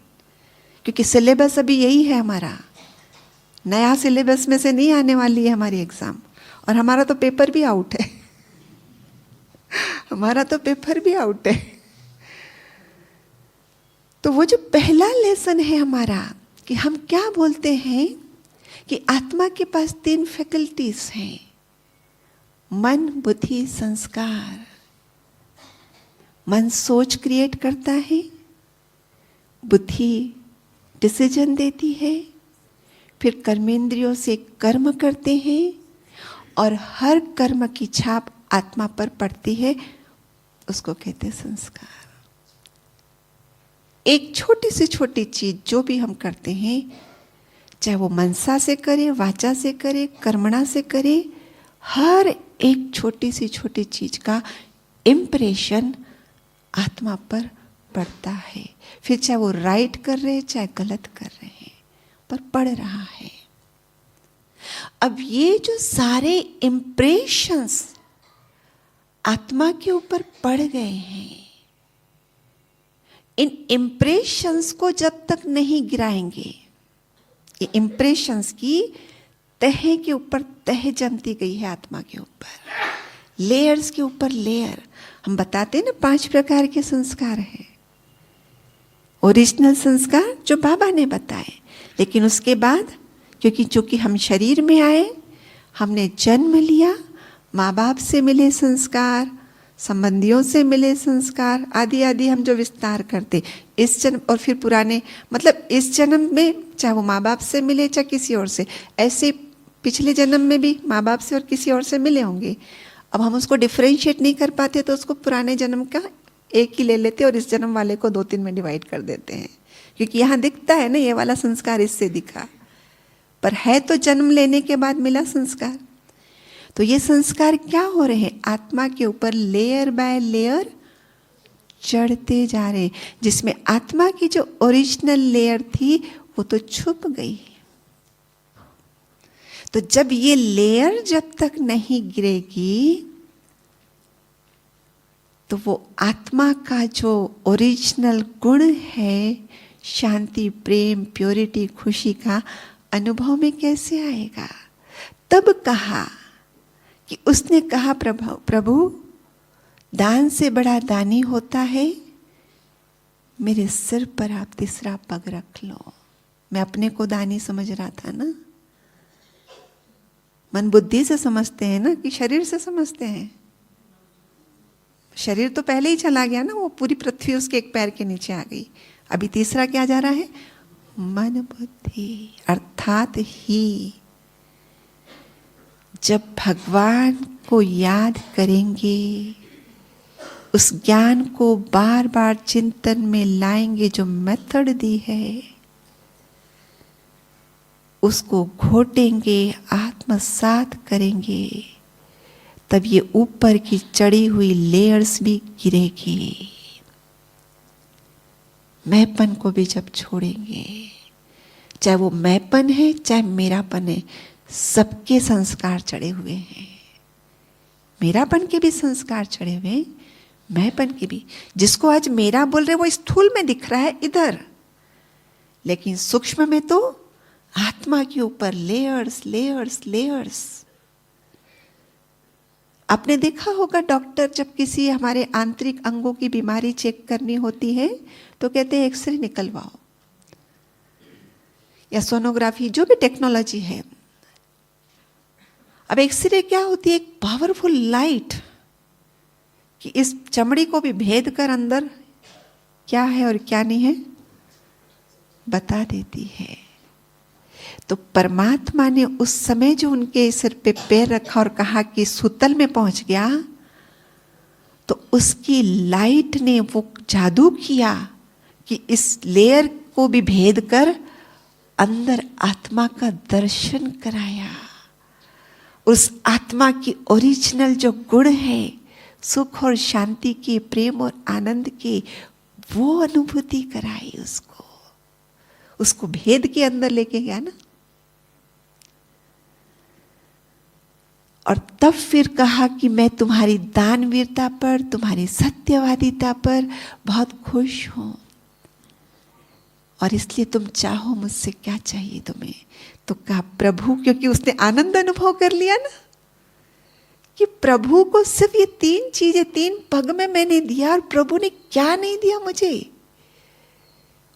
क्योंकि सिलेबस अभी यही है हमारा। नया सिलेबस में से नहीं आने वाली है हमारी एग्जाम, और हमारा तो पेपर भी आउट है। हमारा तो पेपर भी आउट है। तो वो जो पहला लेसन है हमारा, कि हम क्या बोलते हैं कि आत्मा के पास 3 फैकल्टीज हैं, मन, बुद्धि, संस्कार। मन सोच क्रिएट करता है, बुद्धि डिसीजन देती है, फिर कर्मेंद्रियों से कर्म करते हैं, और हर कर्म की छाप आत्मा पर पड़ती है, उसको कहते हैं संस्कार। एक छोटी से छोटी चीज जो भी हम करते हैं, चाहे वो मनसा से करे, वाचा से करे, कर्मणा से करे, हर एक छोटी सी छोटी चीज का इम्प्रेशन आत्मा पर पड़ता है। फिर चाहे वो राइट कर रहे हैं चाहे गलत कर रहे हैं, पर पड़ रहा है। अब ये जो सारे इम्प्रेशंस आत्मा के ऊपर पड़ गए हैं, इन इम्प्रेशंस को जब तक नहीं गिराएंगे, ये इम्प्रेशंस की तह के ऊपर तह जमती गई है आत्मा के ऊपर, लेयर्स के ऊपर लेयर। हम बताते हैं ना 5 प्रकार के संस्कार हैं। ओरिजिनल संस्कार जो बाबा ने बताए, लेकिन उसके बाद क्योंकि चूंकि हम शरीर में आए, हमने जन्म लिया, माँ बाप से मिले संस्कार, संबंधियों से मिले संस्कार, आदि आदि हम जो विस्तार करते इस जन्म, और फिर पुराने मतलब इस जन्म में चाहे वो माँ बाप से मिले चाहे किसी और से, ऐसे पिछले जन्म में भी माँ बाप से और किसी और से मिले होंगे। अब हम उसको डिफरेंशिएट नहीं कर पाते तो उसको पुराने जन्म का एक ही ले लेते और इस जन्म वाले को 2-3 में डिवाइड कर देते हैं, क्योंकि यहाँ दिखता है ना ये वाला संस्कार इससे दिखा, पर है तो जन्म लेने के बाद मिला संस्कार। तो ये संस्कार क्या हो रहे हैं, आत्मा के ऊपर लेयर बाय लेयर चढ़ते जा रहे, जिसमें आत्मा की जो ओरिजिनल लेयर थी वो तो छुप गई। तो जब ये लेयर जब तक नहीं गिरेगी तो वो आत्मा का जो ओरिजिनल गुण है, शांति, प्रेम, प्योरिटी, खुशी का अनुभव में कैसे आएगा। तब कहा कि उसने कहा प्रभु दान से बड़ा दानी होता है, मेरे सिर पर आप तीसरा पग रख लो। मैं अपने को दानी समझ रहा था ना, मन बुद्धि से समझते हैं ना कि शरीर से समझते हैं। शरीर तो पहले ही चला गया ना, वो पूरी पृथ्वी उसके एक पैर के नीचे आ गई। अभी तीसरा क्या जा रहा है? मन बुद्धि। अर्थात ही जब भगवान को याद करेंगे, उस ज्ञान को बार बार चिंतन में लाएंगे, जो मेथड दी है उसको घोटेंगे, आत्मसात करेंगे, तब ये ऊपर की चढ़ी हुई लेयर्स भी गिरेगी। मैंपन को भी जब छोड़ेंगे, चाहे वो मैंपन है चाहे मेरापन है, सबके संस्कार चढ़े हुए हैं। मेरापन के भी संस्कार चढ़े हुए हैं, मैंपन के भी। जिसको आज मेरा बोल रहे वो स्थूल में दिख रहा है इधर, लेकिन सूक्ष्म में तो आत्मा के ऊपर लेयर्स लेयर्स लेयर्स। आपने देखा होगा डॉक्टर जब किसी हमारे आंतरिक अंगों की बीमारी चेक करनी होती है तो कहते हैं एक्सरे निकलवाओ, या सोनोग्राफी, जो भी टेक्नोलॉजी है। अब एक्सरे क्या होती है? एक पावरफुल लाइट कि इस चमड़ी को भी भेद कर अंदर क्या है और क्या नहीं है बता देती है। तो परमात्मा ने उस समय जो उनके सिर पे पैर रखा और कहा कि सुतल में पहुंच गया, तो उसकी लाइट ने वो जादू किया कि इस लेयर को भी भेद कर अंदर आत्मा का दर्शन कराया। उस आत्मा की ओरिजिनल जो गुण है, सुख और शांति के, प्रेम और आनंद के, वो अनुभूति कराई उसको भेद के अंदर लेके गया ना। और तब फिर कहा कि मैं तुम्हारी दानवीरता पर, तुम्हारी सत्यवादिता पर बहुत खुश हूं, और इसलिए तुम चाहो मुझसे क्या चाहिए तुम्हें। तो कहा प्रभु, क्योंकि उसने आनंद अनुभव कर लिया ना कि प्रभु को सिर्फ ये 3 चीजें 3 पग में मैंने दिया, और प्रभु ने क्या नहीं दिया मुझे।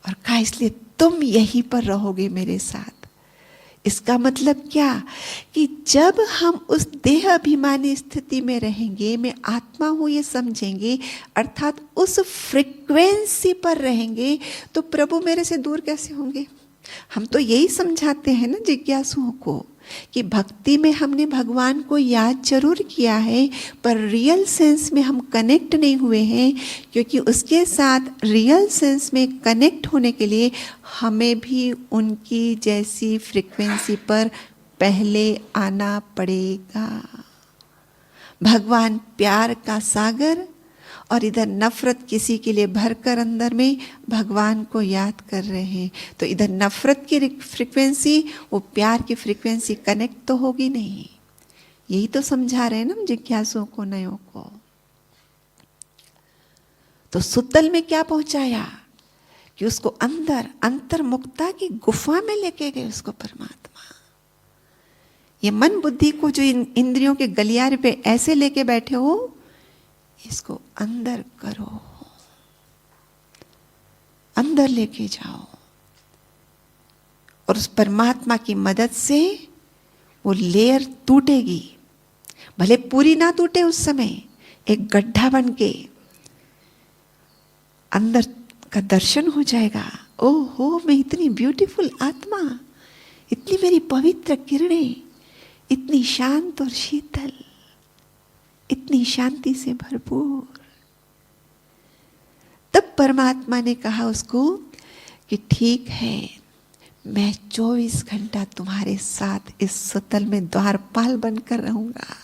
और कहा इसलिए तुम यहीं पर रहोगे मेरे साथ। इसका मतलब क्या कि जब हम उस देह अभिमानी स्थिति में रहेंगे, मैं आत्मा हूं ये समझेंगे, अर्थात उस फ्रीक्वेंसी पर रहेंगे, तो प्रभु मेरे से दूर कैसे होंगे। हम तो यही समझाते हैं ना जिज्ञासुओं को कि भक्ति में हमने भगवान को याद जरूर किया है, पर रियल सेंस में हम कनेक्ट नहीं हुए हैं, क्योंकि उसके साथ रियल सेंस में कनेक्ट होने के लिए हमें भी उनकी जैसी फ्रीक्वेंसी पर पहले आना पड़ेगा। भगवान प्यार का सागर, और इधर नफरत किसी के लिए भरकर अंदर में भगवान को याद कर रहे हैं, तो इधर नफरत की फ्रीक्वेंसी, वो प्यार की फ्रीक्वेंसी कनेक्ट तो होगी नहीं। यही तो समझा रहे हैं ना जिज्ञासुओं को, नयों को। तो सुतल में क्या पहुंचाया कि उसको अंदर अंतर्मुक्ता की गुफा में लेके गए उसको परमात्मा। ये मन बुद्धि को जो इंद्रियों के गलियारे पे ऐसे लेके बैठे हो, इसको अंदर करो, अंदर लेके जाओ, और उस परमात्मा की मदद से वो लेयर टूटेगी। भले पूरी ना टूटे उस समय, एक गड्ढा बन के अंदर का दर्शन हो जाएगा। ओहो, मैं इतनी ब्यूटीफुल आत्मा, इतनी मेरी पवित्र किरणें, इतनी शांत और शीतल, इतनी शांति से भरपूर। तब परमात्मा ने कहा उसको कि ठीक है, मैं 24 घंटा तुम्हारे साथ इस सुतल में द्वारपाल बनकर रहूंगा।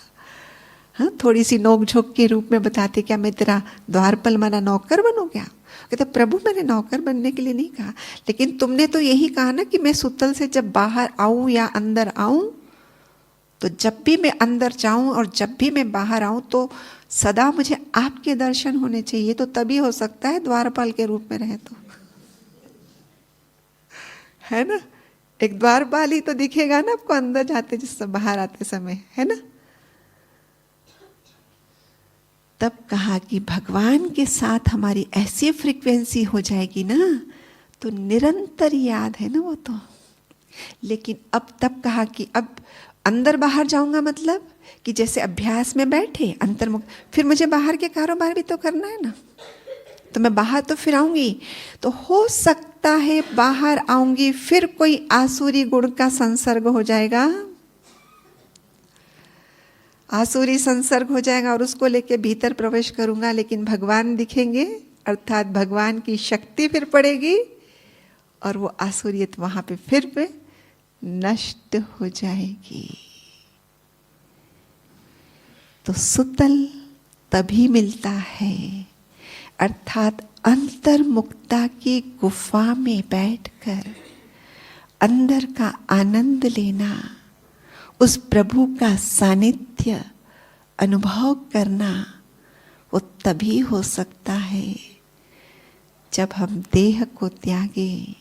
हाँ, थोड़ी सी नोक-झोंक के रूप में बताते, क्या मैं तेरा द्वारपाल माना नौकर बनूं क्या? कहते प्रभु मैंने नौकर बनने के लिए नहीं कहा, लेकिन तुमने तो यही कहा ना कि मैं सुतल से जब बाहर आऊं या अंदर आऊं, तो जब भी मैं अंदर जाऊं और जब भी मैं बाहर आऊं, तो सदा मुझे आपके दर्शन होने चाहिए। तो तभी हो सकता है द्वारपाल के रूप में रहे तो, है ना। एक द्वारपाल ही तो दिखेगा ना आपको अंदर जाते जिससे बाहर आते समय, है ना। तब कहा कि भगवान के साथ हमारी ऐसी फ्रीक्वेंसी हो जाएगी ना, तो निरंतर याद है ना वो तो। लेकिन अब तब कहा कि अब अंदर बाहर जाऊंगा, मतलब कि जैसे अभ्यास में बैठे अंतर्मुख, फिर मुझे बाहर के कारोबार भी तो करना है ना, तो मैं बाहर तो फिर आऊंगी, तो हो सकता है बाहर आऊंगी फिर कोई आसुरी गुण का संसर्ग हो जाएगा, आसुरी संसर्ग हो जाएगा और उसको लेके भीतर प्रवेश करूंगा, लेकिन भगवान दिखेंगे, अर्थात भगवान की शक्ति फिर पड़ेगी और वो आसुरियत वहां पे फिर पे नष्ट हो जाएगी। तो सुतल तभी मिलता है, अर्थात अंतर्मुक्ता की गुफा में बैठकर अंदर का आनंद लेना, उस प्रभु का सानिध्य अनुभव करना, वो तभी हो सकता है जब हम देह को त्यागे,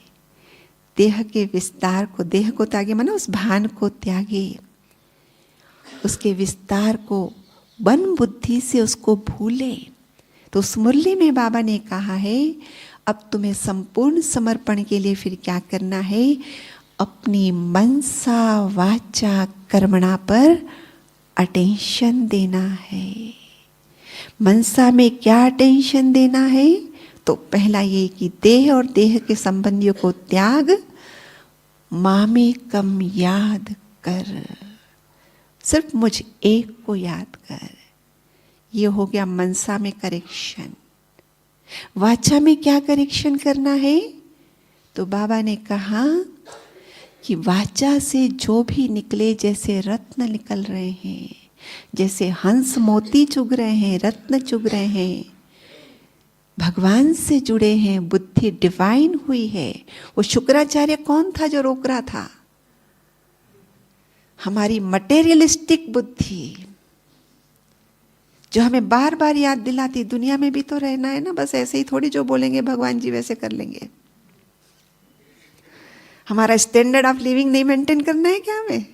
देह के विस्तार को, देह को त्यागे माना उस भान को त्यागे, उसके विस्तार को बन बुद्धि से उसको भूले। तो उस मुरली में बाबा ने कहा है, अब तुम्हें संपूर्ण समर्पण के लिए फिर क्या करना है, अपनी मनसा वाचा कर्मणा पर अटेंशन देना है। मनसा में क्या अटेंशन देना है, तो पहला ये कि देह और देह के संबंधियों को त्याग, मामे कम याद कर, सिर्फ मुझ एक को याद कर। ये हो गया मनसा में करेक्शन। वाचा में क्या करेक्शन करना है, तो बाबा ने कहा कि वाचा से जो भी निकले, जैसे रत्न निकल रहे हैं, जैसे हंस मोती चुग रहे हैं, रत्न चुग रहे हैं, भगवान से जुड़े हैं, बुद्धि डिवाइन हुई है। वो शुक्राचार्य कौन था जो रोक रहा था? हमारी मटेरियलिस्टिक बुद्धि, जो हमें बार बार याद दिलाती, दुनिया में भी तो रहना है ना, बस ऐसे ही थोड़ी जो बोलेंगे भगवान जी वैसे कर लेंगे। हमारा स्टैंडर्ड ऑफ लिविंग नहीं मेंटेन करना है क्या हमें?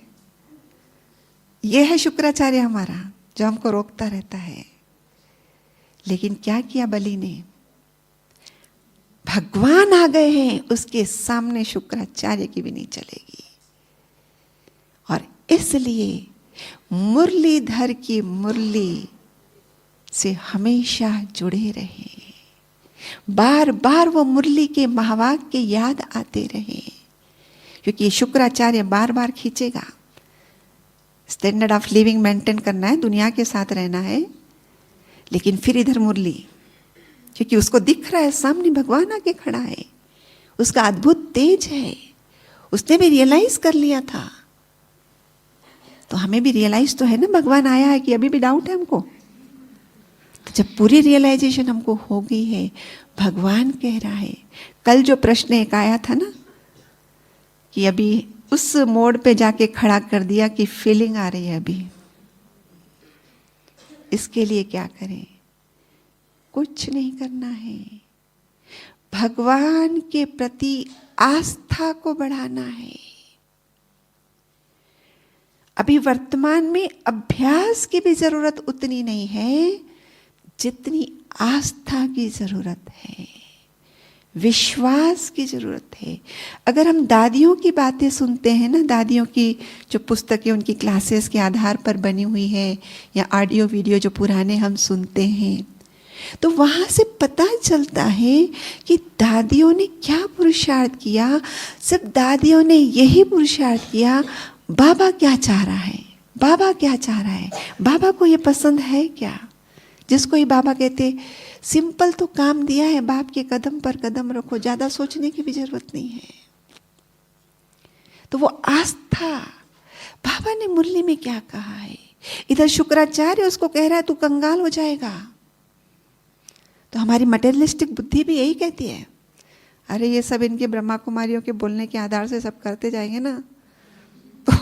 यह है शुक्राचार्य हमारा, जो हमको रोकता रहता है। लेकिन क्या किया बलि ने? भगवान आ गए हैं, उसके सामने शुक्राचार्य की भी नहीं चलेगी। और इसलिए मुरलीधर की मुरली से हमेशा जुड़े रहे, बार बार वो मुरली के महावाक्य याद आते रहे, क्योंकि ये शुक्राचार्य बार बार खींचेगा। स्टैंडर्ड ऑफ लिविंग मेंटेन करना है, दुनिया के साथ रहना है, लेकिन फिर इधर मुरली, क्योंकि उसको दिख रहा है सामने भगवान आके खड़ा है, उसका अद्भुत तेज है, उसने भी रियलाइज कर लिया था। तो हमें भी रियलाइज तो है ना भगवान आया है, कि अभी भी डाउट है हमको? तो जब पूरी रियलाइजेशन हमको हो गई है, भगवान कह रहा है। कल जो प्रश्न एक आया था ना, कि अभी उस मोड़ पे जाके खड़ा कर दिया कि फीलिंग आ रही है अभी, इसके लिए क्या करें? कुछ नहीं करना है, भगवान के प्रति आस्था को बढ़ाना है। अभी वर्तमान में अभ्यास की भी जरूरत उतनी नहीं है जितनी आस्था की जरूरत है, विश्वास की जरूरत है। अगर हम दादियों की बातें सुनते हैं ना, दादियों की जो पुस्तकें उनकी क्लासेस के आधार पर बनी हुई है, या ऑडियो वीडियो जो पुराने हम सुनते हैं, तो वहाँ से पता चलता है कि दादियों ने क्या पुरुषार्थ किया। सिर्फ दादियों ने यही पुरुषार्थ किया, बाबा क्या चाह रहा है, बाबा क्या चाह रहा है, बाबा को ये पसंद है क्या। जिसको ही बाबा कहते, सिंपल तो काम दिया है, बाप के कदम पर कदम रखो, ज्यादा सोचने की भी जरूरत नहीं है। तो वो आस्था, बाबा ने मुरली में क्या कहा है, इधर शुक्राचार्य उसको कह रहा है तू कंगाल हो जाएगा। तो हमारी मटेरियलिस्टिक बुद्धि भी यही कहती है, अरे ये सब इनके ब्रह्मा कुमारियों के बोलने के आधार से सब करते जाएंगे ना, तो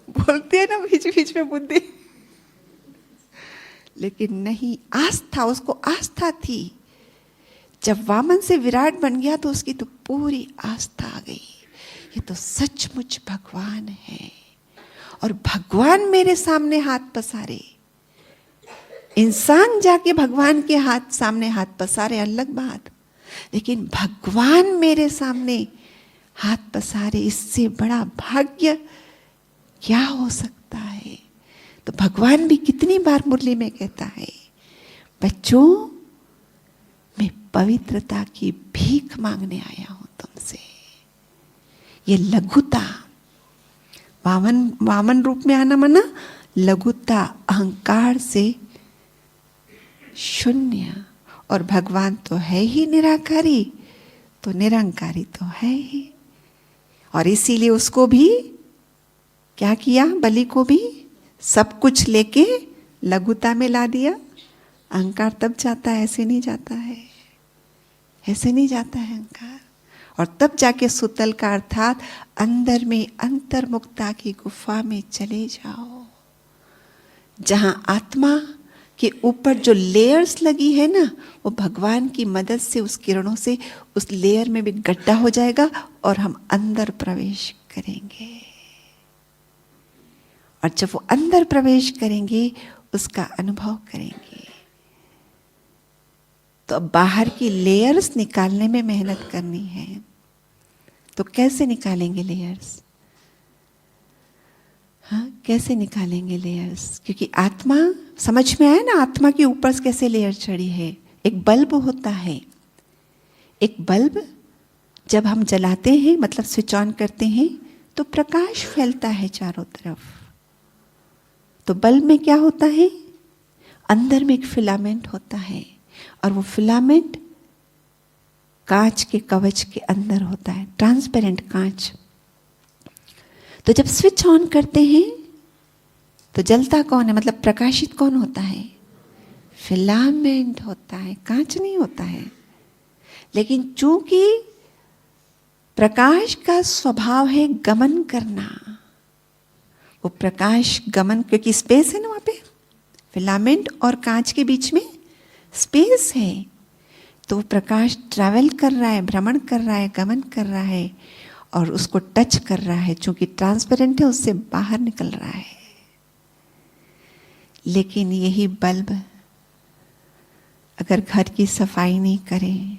बोलते हैं ना बीच बीच में बुद्धि। लेकिन नहीं, आस्था, उसको आस्था थी। जब वामन से विराट बन गया तो उसकी तो पूरी आस्था आ गई, ये तो सचमुच भगवान है, और भगवान मेरे सामने हाथ पसारे। इंसान जाके भगवान के हाथ सामने हाथ पसारे अलग बात, लेकिन भगवान मेरे सामने हाथ पसारे, इससे बड़ा भाग्य क्या हो सकता तो भगवान भी कितनी बार मुरली में कहता है, बच्चों मैं पवित्रता की भीख मांगने आया हूं तुमसे। ये लघुता, वामन रूप में आना माना लघुता, अहंकार से शून्य। और भगवान तो है ही निराकारी, तो निरंकारी तो है ही। और इसीलिए उसको भी क्या किया, बलि को भी सब कुछ लेके लघुता में ला दिया। अहंकार तब जाता है, ऐसे नहीं जाता है, ऐसे नहीं जाता है अहंकार। और तब जाके सुतल का अर्थात अंदर में अंतर्मुक्ता की गुफा में चले जाओ, जहां आत्मा के ऊपर जो लेयर्स लगी है ना, वो भगवान की मदद से उस किरणों से उस लेयर में भी गड्ढा हो जाएगा और हम अंदर प्रवेश करेंगे। और जब वो अंदर प्रवेश करेंगे उसका अनुभव करेंगे। तो अब बाहर की लेयर्स निकालने में मेहनत करनी है। तो कैसे निकालेंगे लेयर्स? हाँ, कैसे निकालेंगे लेयर्स? क्योंकि आत्मा, समझ में आया ना आत्मा के ऊपर से कैसे लेयर चढ़ी है। एक बल्ब होता है, एक बल्ब जब हम जलाते हैं, मतलब स्विच ऑन करते हैं, तो प्रकाश फैलता है चारों तरफ। तो बल्ब में क्या होता है, अंदर में एक फिलामेंट होता है, और वो फिलामेंट कांच के कवच के अंदर होता है, ट्रांसपेरेंट कांच। तो जब स्विच ऑन करते हैं तो जलता कौन है, मतलब प्रकाशित कौन होता है? फिलामेंट होता है, कांच नहीं होता है। लेकिन चूंकि प्रकाश का स्वभाव है गमन करना, वो प्रकाश गमन, क्योंकि स्पेस है ना वहां पे, फिलामेंट और कांच के बीच में स्पेस है, तो वो प्रकाश ट्रैवल कर रहा है, भ्रमण कर रहा है, गमन कर रहा है, और उसको टच कर रहा है। चूंकि ट्रांसपेरेंट है, उससे बाहर निकल रहा है। लेकिन यही बल्ब अगर घर की सफाई नहीं करें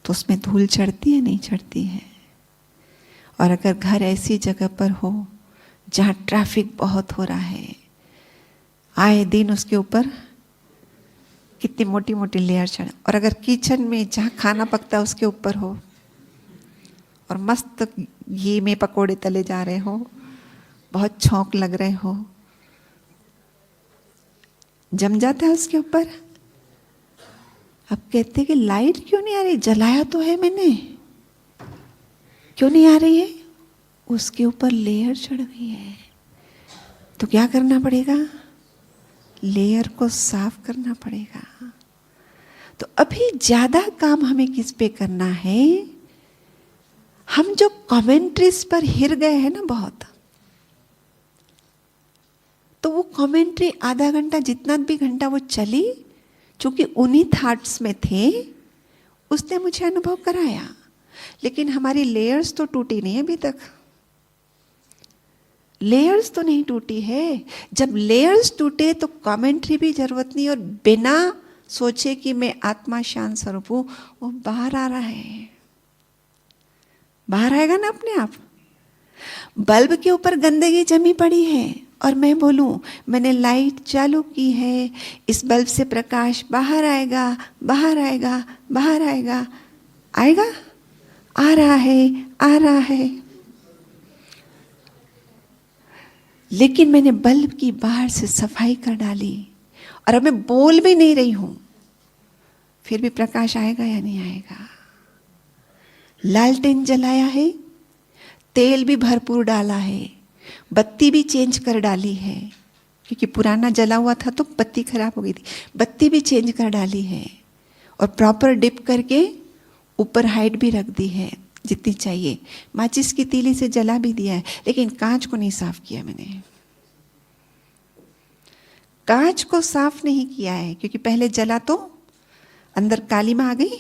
तो उसमें धूल चढ़ती है, नहीं चढ़ती है। और अगर घर ऐसी जगह पर हो जहाँ ट्रैफिक बहुत हो रहा है, आए दिन उसके ऊपर कितनी मोटी मोटी लेयर चढ़, और अगर किचन में जहाँ खाना पकता है उसके ऊपर हो, और मस्त घी में पकोड़े तले जा रहे हो, बहुत छौंक लग रहे हो, जम जाता है उसके ऊपर। अब कहते कि लाइट क्यों नहीं आ रही, जलाया तो है मैंने, क्यों नहीं आ रही है? उसके ऊपर लेयर चढ़ गई है। तो क्या करना पड़ेगा? लेयर को साफ करना पड़ेगा। तो अभी ज्यादा काम हमें किस पे करना है? हम जो कमेंट्रीज पर हिर गए हैं ना बहुत, तो वो कमेंट्री आधा घंटा, जितना भी घंटा वो चली, चूंकि उन्हीं थॉट्स में थे, उसने मुझे अनुभव कराया। लेकिन हमारी लेयर्स तो टूटी नहीं है अभी तक, लेयर्स तो नहीं टूटी है। जब लेयर्स टूटे तो कमेंट्री भी जरूरत नहीं, और बिना सोचे कि मैं आत्मा शांत स्वरूप हूं, वो बाहर आ रहा है, बाहर आएगा ना अपने आप। बल्ब के ऊपर गंदगी जमी पड़ी है, और मैं बोलूं मैंने लाइट चालू की है, इस बल्ब से प्रकाश बाहर आएगा, बाहर आएगा, बाहर आएगा, आएगा, आ रहा है, आ रहा है। लेकिन मैंने बल्ब की बाहर से सफाई कर डाली, और अब मैं बोल भी नहीं रही हूं, फिर भी प्रकाश आएगा या नहीं आएगा? लालटेन जलाया है, तेल भी भरपूर डाला है, बत्ती भी चेंज कर डाली है, क्योंकि पुराना जला हुआ था तो बत्ती खराब हो गई थी, बत्ती भी चेंज कर डाली है, और प्रॉपर डिप करके ऊपर हाइट भी रख दी है जितनी चाहिए, माचिस की तीली से जला भी दिया है। लेकिन कांच को नहीं साफ किया मैंने, कांच को साफ नहीं किया है, क्योंकि पहले जला तो अंदर कालीमा आ गई।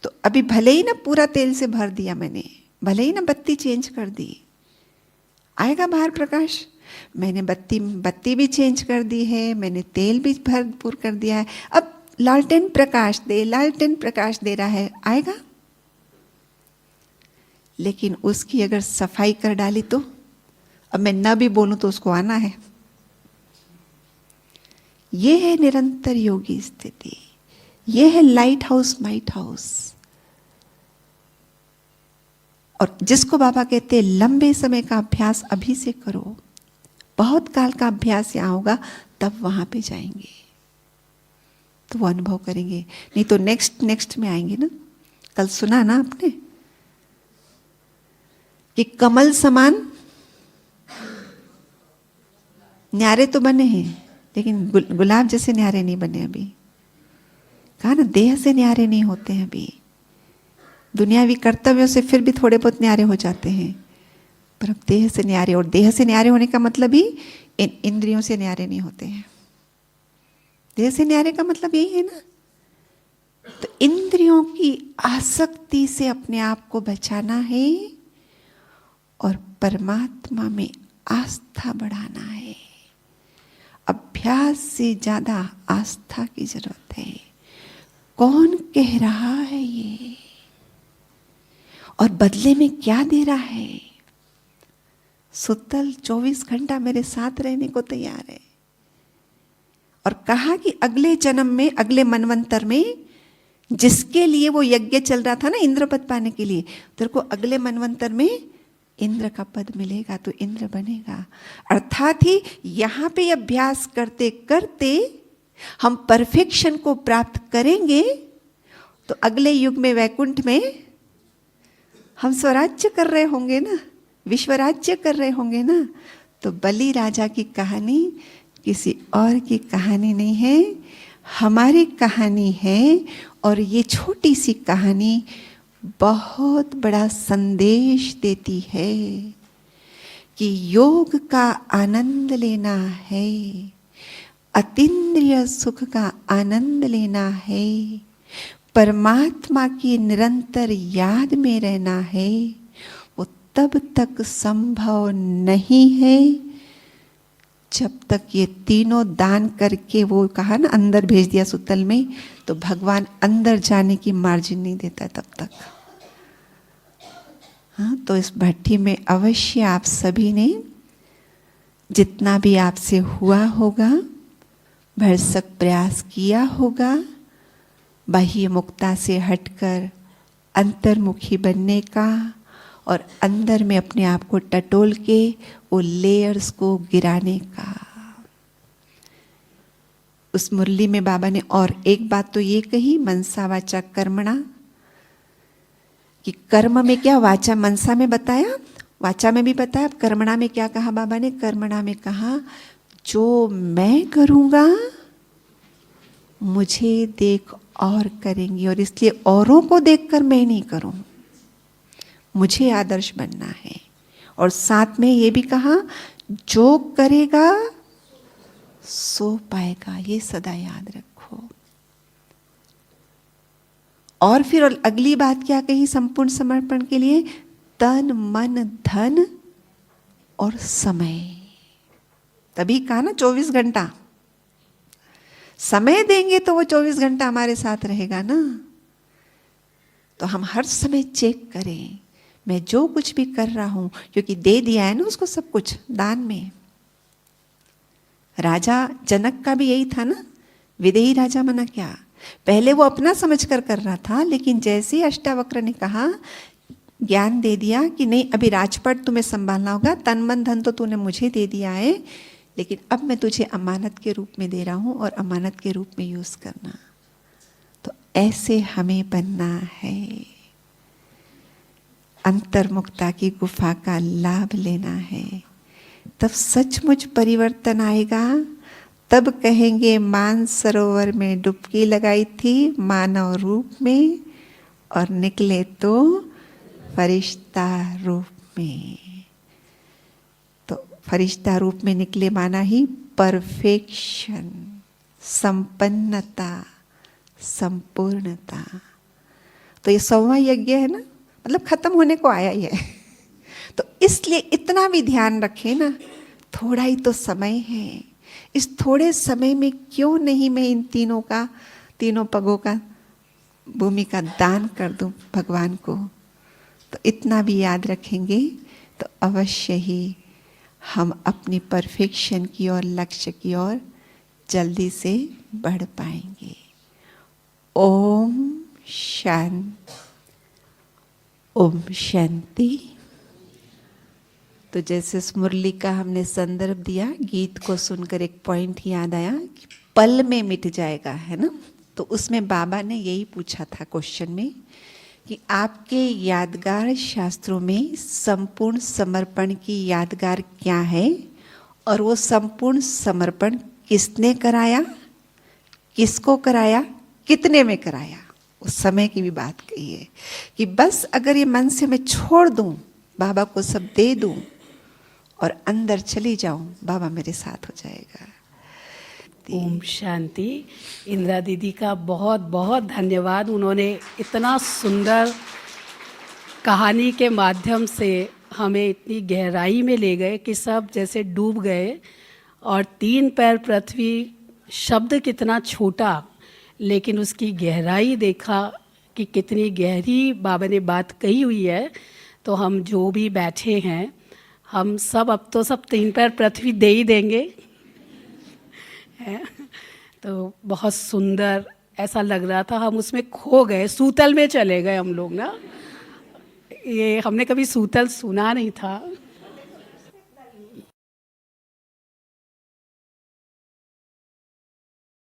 तो अभी भले ही ना पूरा तेल से भर दिया मैंने, भले ही ना बत्ती चेंज कर दी, आएगा बाहर प्रकाश। मैंने बत्ती भी चेंज कर दी है, मैंने तेल भी भरपूर कर दिया है। अब लालटेन प्रकाश दे, लालटेन प्रकाश दे रहा है, आएगा। लेकिन उसकी अगर सफाई कर डाली तो अब मैं ना भी बोलूं तो उसको आना है। ये है निरंतर योगी स्थिति, ये है लाइट हाउस माइट हाउस। और जिसको बाबा कहते हैं लंबे समय का अभ्यास अभी से करो, बहुत काल का अभ्यास यहाँ होगा तब वहां पे जाएंगे तो वो अनुभव करेंगे, नहीं तो नेक्स्ट में आएंगे ना। कल सुना ना आपने कि कमल समान न्यारे तो बने हैं लेकिन गुलाब जैसे न्यारे नहीं बने अभी। कहा ना देह से न्यारे नहीं होते हैं अभी, दुनियावी कर्तव्यों से फिर भी थोड़े बहुत न्यारे हो जाते हैं, पर अब देह से न्यारे। और देह से न्यारे होने का मतलब ही इन इंद्रियों से न्यारे नहीं होते हैं। देह से न्यारे का मतलब यही है ना। तो इंद्रियों की आसक्ति से अपने आप को बचाना है और परमात्मा में आस्था बढ़ाना है। अभ्यास से ज्यादा आस्था की जरूरत है। कौन कह रहा है ये और बदले में क्या दे रहा है? सुतल 24 घंटा मेरे साथ रहने को तैयार है और कहा कि अगले जन्म में, अगले मनवंतर में, जिसके लिए वो यज्ञ चल रहा था ना इंद्र पद पाने के लिए, तेरे को अगले मनवंतर में इंद्र का पद मिलेगा तो इंद्र बनेगा। अर्थात ही यहां पे अभ्यास करते करते हम परफेक्शन को प्राप्त करेंगे तो अगले युग में वैकुंठ में हम स्वराज्य कर रहे होंगे ना, विश्वराज्य कर रहे होंगे ना। तो बलि राजा की कहानी किसी और की कहानी नहीं है, हमारी कहानी है। और ये छोटी सी कहानी बहुत बड़ा संदेश देती है कि योग का आनंद लेना है, अतीन्द्रिय सुख का आनंद लेना है, परमात्मा की निरंतर याद में रहना है। वो तब तक संभव नहीं है जब तक ये तीनों दान करके, वो कहा ना अंदर भेज दिया सुतल में, तो भगवान अंदर जाने की मार्जिन नहीं देता तब तक। हाँ, तो इस भट्टी में अवश्य आप सभी ने जितना भी आपसे हुआ होगा भरसक प्रयास किया होगा बाह्य मुक्ता से हटकर अंतर्मुखी बनने का और अंदर में अपने आप को टटोल के वो लेयर्स को गिराने का। उस मुरली में बाबा ने और एक बात तो ये कही, मनसा वाचा कर्मणा, कि कर्म में क्या, वाचा मनसा में बताया, वाचा में भी बताया, कर्मणा में क्या कहा बाबा ने? कर्मणा में कहा जो मैं करूंगा मुझे देख और करेंगी, और इसलिए औरों को देखकर मैं नहीं करूं, मुझे आदर्श बनना है। और साथ में ये भी कहा जो करेगा सो पाएगा, ये सदा याद रखो। और फिर अगली बात क्या कही संपूर्ण समर्पण के लिए? तन मन धन और समय। तभी कहा ना 24 घंटा समय देंगे तो वो 24 घंटा हमारे साथ रहेगा ना। तो हम हर समय चेक करें मैं जो कुछ भी कर रहा हूं, क्योंकि दे दिया है ना उसको सब कुछ दान में। राजा जनक का भी यही था ना, विदेही राजा मना क्या, पहले वो अपना समझकर कर रहा था, लेकिन जैसे ही अष्टावक्र ने कहा, ज्ञान दे दिया कि नहीं अभी राजपाट तुम्हें संभालना होगा, तन मन धन तो तूने मुझे दे दिया है, लेकिन अब मैं तुझे अमानत के रूप में दे रहा हूं और अमानत के रूप में यूज करना। तो ऐसे हमें बनना है, अंतर्मुक्ता की गुफा का लाभ लेना है, तब सचमुच परिवर्तन आएगा। तब कहेंगे मान सरोवर में डुबकी लगाई थी मानव रूप में और निकले तो फरिश्ता रूप में। तो फरिश्ता रूप में निकले माना ही परफेक्शन, संपन्नता, संपूर्णता। तो ये 100वां यज्ञ है ना, मतलब खत्म होने को आया ही है। तो इसलिए इतना भी ध्यान रखें ना, थोड़ा ही तो समय है, इस थोड़े समय में क्यों नहीं मैं इन तीनों पगों का, भूमि का दान कर दूं भगवान को। तो इतना भी याद रखेंगे तो अवश्य ही हम अपनी परफेक्शन की ओर, लक्ष्य की ओर जल्दी से बढ़ पाएंगे। ओम शांति। ओम शांति। तो जैसे इस मुरली का हमने संदर्भ दिया, गीत को सुनकर एक पॉइंट याद आया कि पल में मिट जाएगा, है ना। तो उसमें बाबा ने यही पूछा था क्वेश्चन में कि आपके यादगार शास्त्रों में संपूर्ण समर्पण की यादगार क्या है, और वो संपूर्ण समर्पण किसने कराया, किसको कराया, कितने में कराया। उस समय की भी बात कही है कि बस अगर ये मन से मैं छोड़ दूं, बाबा को सब दे दूं और अंदर चली जाऊं, बाबा मेरे साथ हो जाएगा। ओम शांति। इंदिरा दीदी का बहुत बहुत धन्यवाद। उन्होंने इतना सुंदर कहानी के माध्यम से हमें इतनी गहराई में ले गए कि सब जैसे डूब गए। और 3 पैर पृथ्वी शब्द कितना छोटा, लेकिन उसकी गहराई देखा कि कितनी गहरी बाबा ने बात कही हुई है। तो हम जो भी बैठे हैं, हम सब अब तो सब 3 पैर पृथ्वी दे ही देंगे, है। तो बहुत सुंदर ऐसा लग रहा था, हम उसमें खो गए, सूतल में चले गए हम लोग ना। ये हमने कभी सूतल सुना नहीं था।